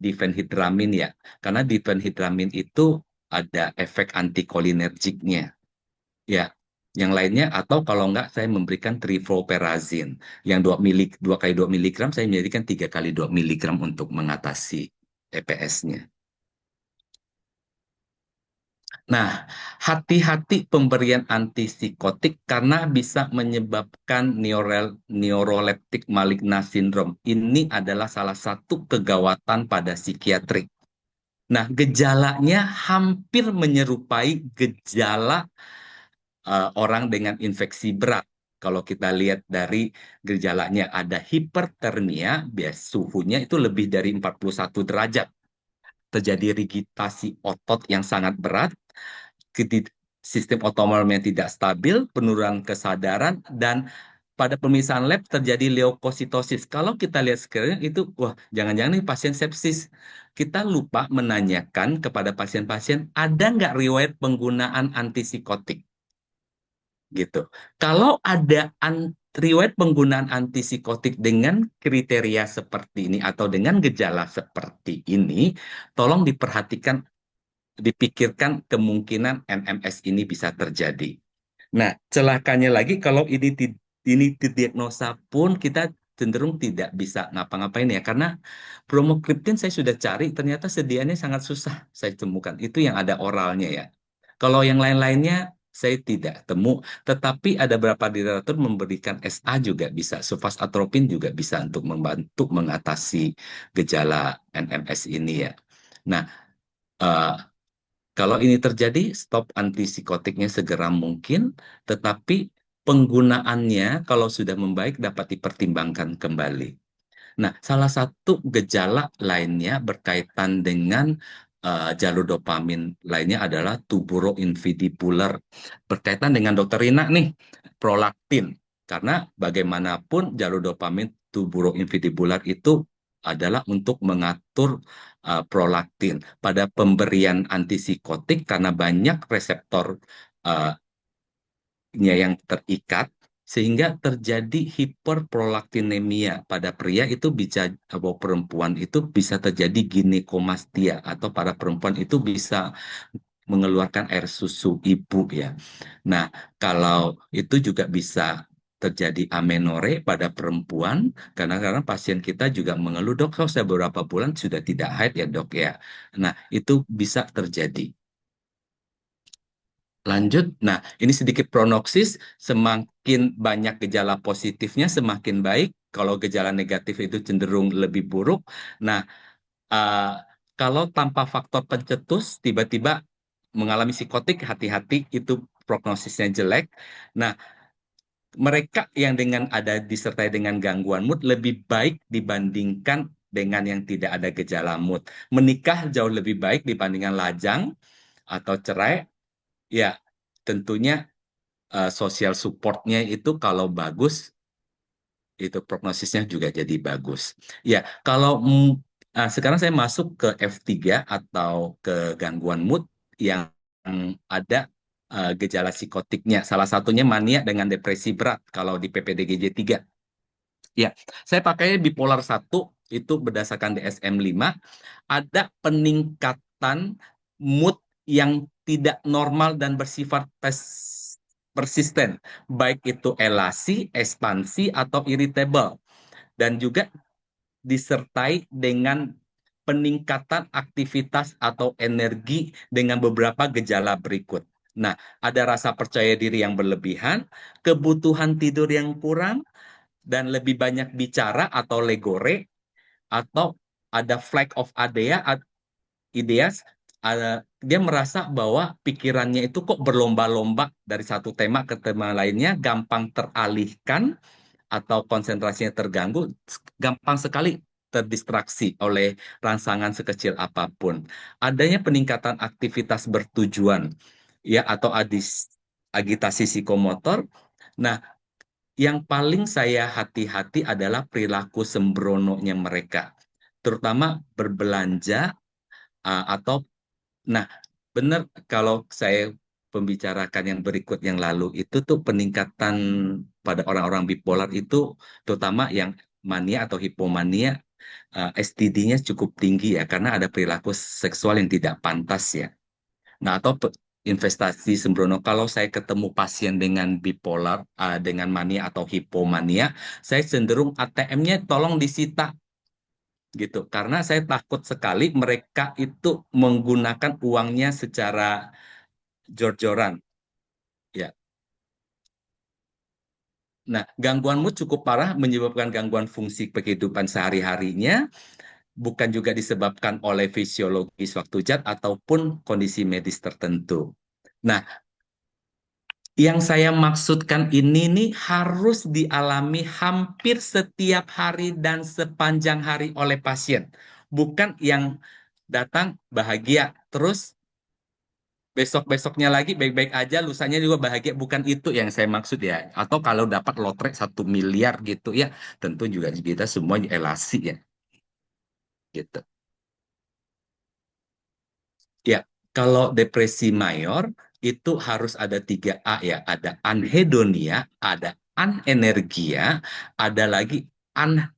difenhidramin ya. Karena difenhidramin itu ada efek antikolinergiknya. Ya, yang lainnya atau kalau enggak saya memberikan trifluperazin yang 2 kali 2 miligram, saya memberikan 3 kali 2 miligram untuk mengatasi EPS-nya. Nah, hati-hati pemberian antipsikotik karena bisa menyebabkan neuroleptic malignant syndrome. Ini adalah salah satu kegawatan pada psikiatrik. Nah, gejalanya hampir menyerupai gejala orang dengan infeksi berat. Kalau kita lihat dari gejalanya ada hipertermia, bias suhunya itu lebih dari 41 derajat. Terjadi rigidasi otot yang sangat berat, sistem otonomnya tidak stabil, penurunan kesadaran, dan pada pemeriksaan lab terjadi leukositosis. Kalau kita lihat sekarang itu, wah, jangan-jangan ini pasien sepsis. Kita lupa menanyakan kepada pasien-pasien, ada nggak riwayat penggunaan antipsikotik? Gitu. Kalau ada riwayat penggunaan antipsikotik dengan kriteria seperti ini atau dengan gejala seperti ini, tolong diperhatikan, dipikirkan kemungkinan NMS ini bisa terjadi. Nah, celakanya lagi kalau ini didiagnosa pun kita cenderung tidak bisa ngapa-ngapain ya, karena bromokriptin saya sudah cari, ternyata sediaannya sangat susah saya temukan. Itu yang ada oralnya ya. Kalau yang lain-lainnya saya tidak temu, tetapi ada beberapa literatur memberikan SA juga bisa, sulfasaltropin juga bisa untuk membantu mengatasi gejala NMS ini ya. Nah, eh, kalau ini terjadi, stop antipsikotiknya segera mungkin, tetapi penggunaannya kalau sudah membaik dapat dipertimbangkan kembali. Nah, salah satu gejala lainnya berkaitan dengan jalur dopamin lainnya adalah tuburoinvestibular. Berkaitan dengan dokter Rina nih, prolaktin. Karena bagaimanapun jalur dopamin tuburoinvestibular itu adalah untuk mengatur prolaktin. Pada pemberian antipsikotik karena banyak reseptor uh, yang terikat sehingga terjadi hiperprolaktinemia pada pria itu bisa atau perempuan itu bisa terjadi ginekomastia atau pada perempuan itu bisa mengeluarkan air susu ibu ya. Nah, kalau itu juga bisa terjadi amenore pada perempuan karena pasien kita juga mengeluh, dok, kalau saya beberapa bulan sudah tidak haid ya dok ya. Nah, itu bisa terjadi. Lanjut, nah ini sedikit pronoksis, semakin banyak gejala positifnya semakin baik, kalau gejala negatif itu cenderung lebih buruk. Nah, eh, kalau tanpa faktor pencetus, tiba-tiba mengalami psikotik, hati-hati itu prognosisnya jelek. Nah, mereka yang dengan ada disertai dengan gangguan mood lebih baik dibandingkan dengan yang tidak ada gejala mood. Menikah jauh lebih baik dibandingkan lajang atau cerai, ya tentunya social supportnya itu kalau bagus, itu prognosisnya juga jadi bagus. Ya, kalau sekarang saya masuk ke F3 atau ke gangguan mood yang ada gejala psikotiknya. Salah satunya mania dengan depresi berat kalau di PPDGJ 3. Ya, saya pakai bipolar 1 itu berdasarkan DSM-5, ada peningkatan mood yang tidak normal dan bersifat persisten, baik itu elasi, ekspansi, atau irritable. Dan juga disertai dengan peningkatan aktivitas atau energi dengan beberapa gejala berikut. Nah, ada rasa percaya diri yang berlebihan, kebutuhan tidur yang kurang, dan lebih banyak bicara atau legore, atau ada flag of ideas, dia merasa bahwa pikirannya itu kok berlomba-lomba dari satu tema ke tema lainnya, gampang teralihkan atau konsentrasinya terganggu, gampang sekali terdistraksi oleh rangsangan sekecil apapun. Adanya peningkatan aktivitas bertujuan, ya, atau agitasi psikomotor. Nah, yang paling saya hati-hati adalah perilaku sembrononya mereka. terutama berbelanja atau nah, benar kalau saya pembicarakan yang berikut yang lalu itu tuh peningkatan pada orang-orang bipolar itu terutama yang mania atau hipomania STD-nya cukup tinggi ya karena ada perilaku seksual yang tidak pantas ya. Nah, atau investasi sembrono kalau saya ketemu pasien dengan bipolar dengan mania atau hipomania, saya cenderung ATM-nya tolong disita gitu karena saya takut sekali mereka itu menggunakan uangnya secara jor-joran ya. Nah, gangguan mood cukup parah menyebabkan gangguan fungsi kehidupan sehari-harinya, bukan juga disebabkan oleh fisiologis waktu zat ataupun kondisi medis tertentu. Nah, yang saya maksudkan ini nih harus dialami hampir setiap hari dan sepanjang hari oleh pasien. Bukan yang datang bahagia, terus besok-besoknya lagi baik-baik aja, lusanya juga bahagia. Bukan itu yang saya maksud ya. Atau kalau dapat lotre 1 miliar gitu ya, tentu juga kita semua elasi ya, gitu. Ya, kalau depresi mayor itu harus ada 3A ya. Ada anhedonia, ada anenergia, ada lagi anafek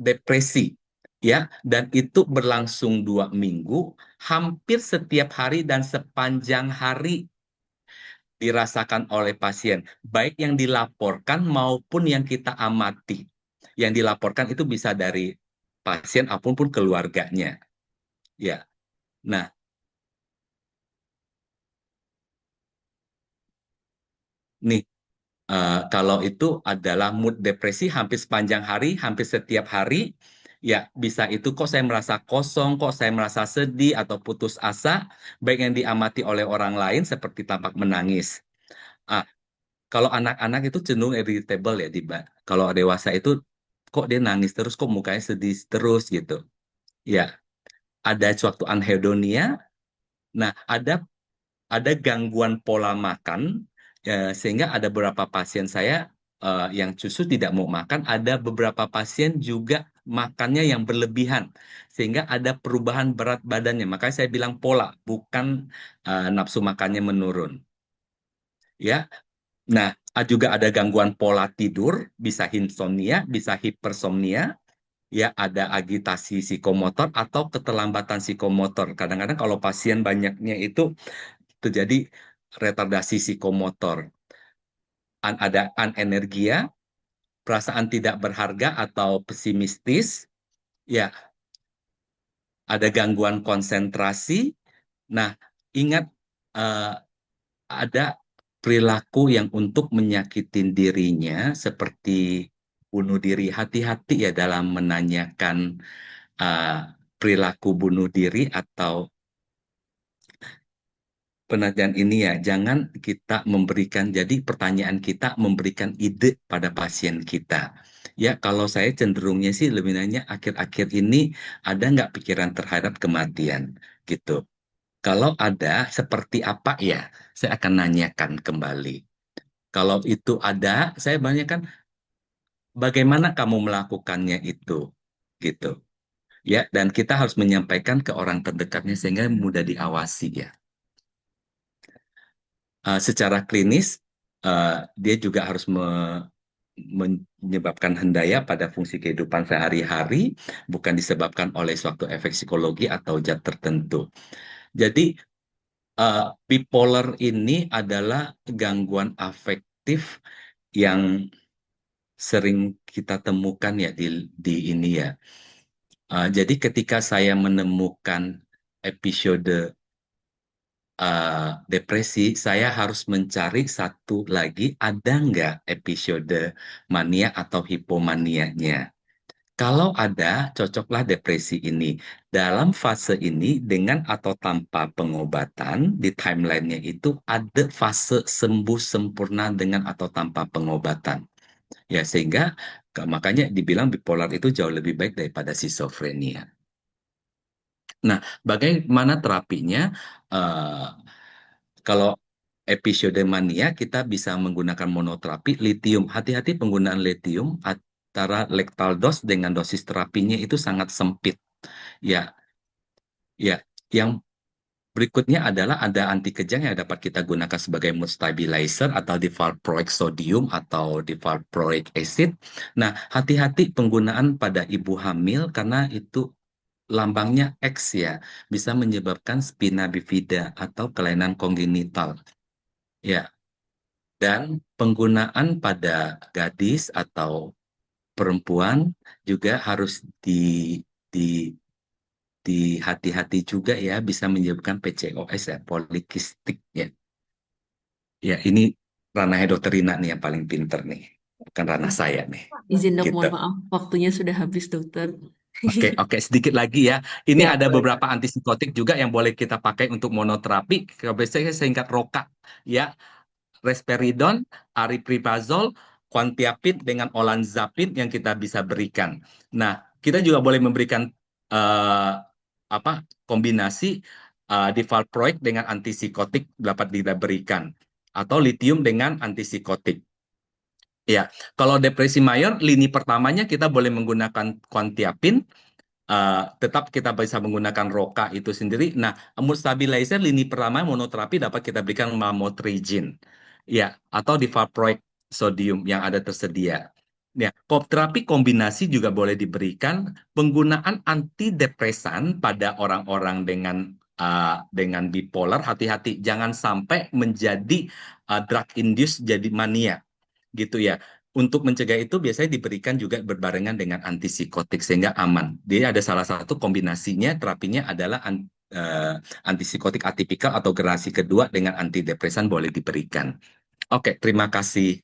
depresi. Ya, dan itu berlangsung 2 minggu, hampir setiap hari dan sepanjang hari dirasakan oleh pasien, baik yang dilaporkan maupun yang kita amati. Yang dilaporkan itu bisa dari pasien apapun keluarganya. Ya, nah, nih kalau itu adalah mood depresi hampir sepanjang hari, hampir setiap hari, ya bisa itu kok saya merasa kosong, kok saya merasa sedih atau putus asa, baik yang diamati oleh orang lain seperti tampak menangis. Ah, kalau anak-anak itu cenderung irritable ya, kalau dewasa itu kok dia nangis terus, kok mukanya sedih terus gitu. Ya, ada suatu anhedonia. Nah, ada gangguan pola makan, sehingga ada beberapa pasien saya yang justru tidak mau makan, ada beberapa pasien juga makannya yang berlebihan, sehingga ada perubahan berat badannya. Makanya saya bilang pola, bukan nafsu makannya menurun. Ya, nah, juga ada gangguan pola tidur, bisa insomnia, bisa hipersomnia, ya ada agitasi psikomotor atau keterlambatan psikomotor. Kadang-kadang kalau pasien banyaknya itu terjadi retardasi psikomotor. Ada anenergia, perasaan tidak berharga atau pesimistis, ya ada gangguan konsentrasi. Nah, ingat eh, ada perilaku yang untuk menyakitin dirinya seperti bunuh diri. Hati-hati ya dalam menanyakan eh, perilaku bunuh diri atau penelitian ini ya. Jangan kita memberikan, jadi pertanyaan kita memberikan ide pada pasien kita. Ya, kalau saya cenderungnya sih lebih nanya akhir-akhir ini ada nggak pikiran terhadap kematian gitu. Kalau ada, seperti apa ya? Saya akan nanyakan kembali. Kalau itu ada, saya banyak kan, bagaimana kamu melakukannya itu? Gitu. Ya, dan kita harus menyampaikan ke orang terdekatnya sehingga mudah diawasi ya. Secara klinis, dia juga harus menyebabkan hendaya pada fungsi kehidupan sehari-hari, bukan disebabkan oleh suatu efek psikologi atau zat tertentu. Jadi, bipolar ini adalah gangguan afektif yang sering kita temukan ya di ini ya. Jadi ketika saya menemukan episode depresi, saya harus mencari satu lagi, ada nggak episode mania atau hipomanianya. Kalau ada, cocoklah depresi ini. Dalam fase ini, dengan atau tanpa pengobatan, di timelinenya itu ada fase sembuh sempurna dengan atau tanpa pengobatan. Ya, sehingga makanya dibilang bipolar itu jauh lebih baik daripada schizophrenia. Nah, bagaimana terapinya? Eh, Kalau episode mania, kita bisa menggunakan monoterapi, lithium. Hati-hati penggunaan lithium. antara lethal dose dengan dosis terapinya itu sangat sempit. Ya, ya. Yang berikutnya adalah ada anti kejang yang dapat kita gunakan sebagai mood stabilizer atau di valproic sodium atau di valproic acid. Nah, hati-hati penggunaan pada ibu hamil karena itu lambangnya X ya, bisa menyebabkan spina bifida atau kelainan kongenital. Ya, dan penggunaan pada gadis atau perempuan juga harus di di hati-hati juga ya, bisa menyebabkan PCOS ya, polikistik ya. Ya, ini ranahnya dokter Rina nih yang paling pinter nih, bukan ranah saya nih. Izin dok, Gitu. mohon maaf. Waktunya sudah habis, dokter. Oke, oke, sedikit lagi ya. Ini Ya, ada boleh. beberapa antipsikotik juga yang boleh kita pakai untuk monoterapi. Kalau biasanya saya singkat ROKA. Ya, risperidon, aripiprazol, quetiapin dengan olanzapin yang kita bisa berikan. Nah, kita juga boleh memberikan eh, apa kombinasi divalproic dengan antipsikotik dapat kita berikan atau litium dengan antipsikotik. Ya, kalau depresi mayor, lini pertamanya kita boleh menggunakan quetiapin, tetap kita bisa menggunakan roka itu sendiri. Nah, mood stabilizer lini pertama monoterapi dapat kita berikan lamotrigine, ya, atau di valproic sodium yang ada tersedia. Ya, pop terapi kombinasi juga boleh diberikan. Penggunaan antidepresan pada orang-orang dengan bipolar, hati-hati, jangan sampai menjadi drug induced jadi mania gitu ya. Untuk mencegah itu biasanya diberikan juga berbarengan dengan antipsikotik sehingga aman. Dia ada salah satu kombinasinya terapinya adalah antipsikotik atipikal atau generasi kedua dengan antidepresan boleh diberikan. Oke, terima kasih.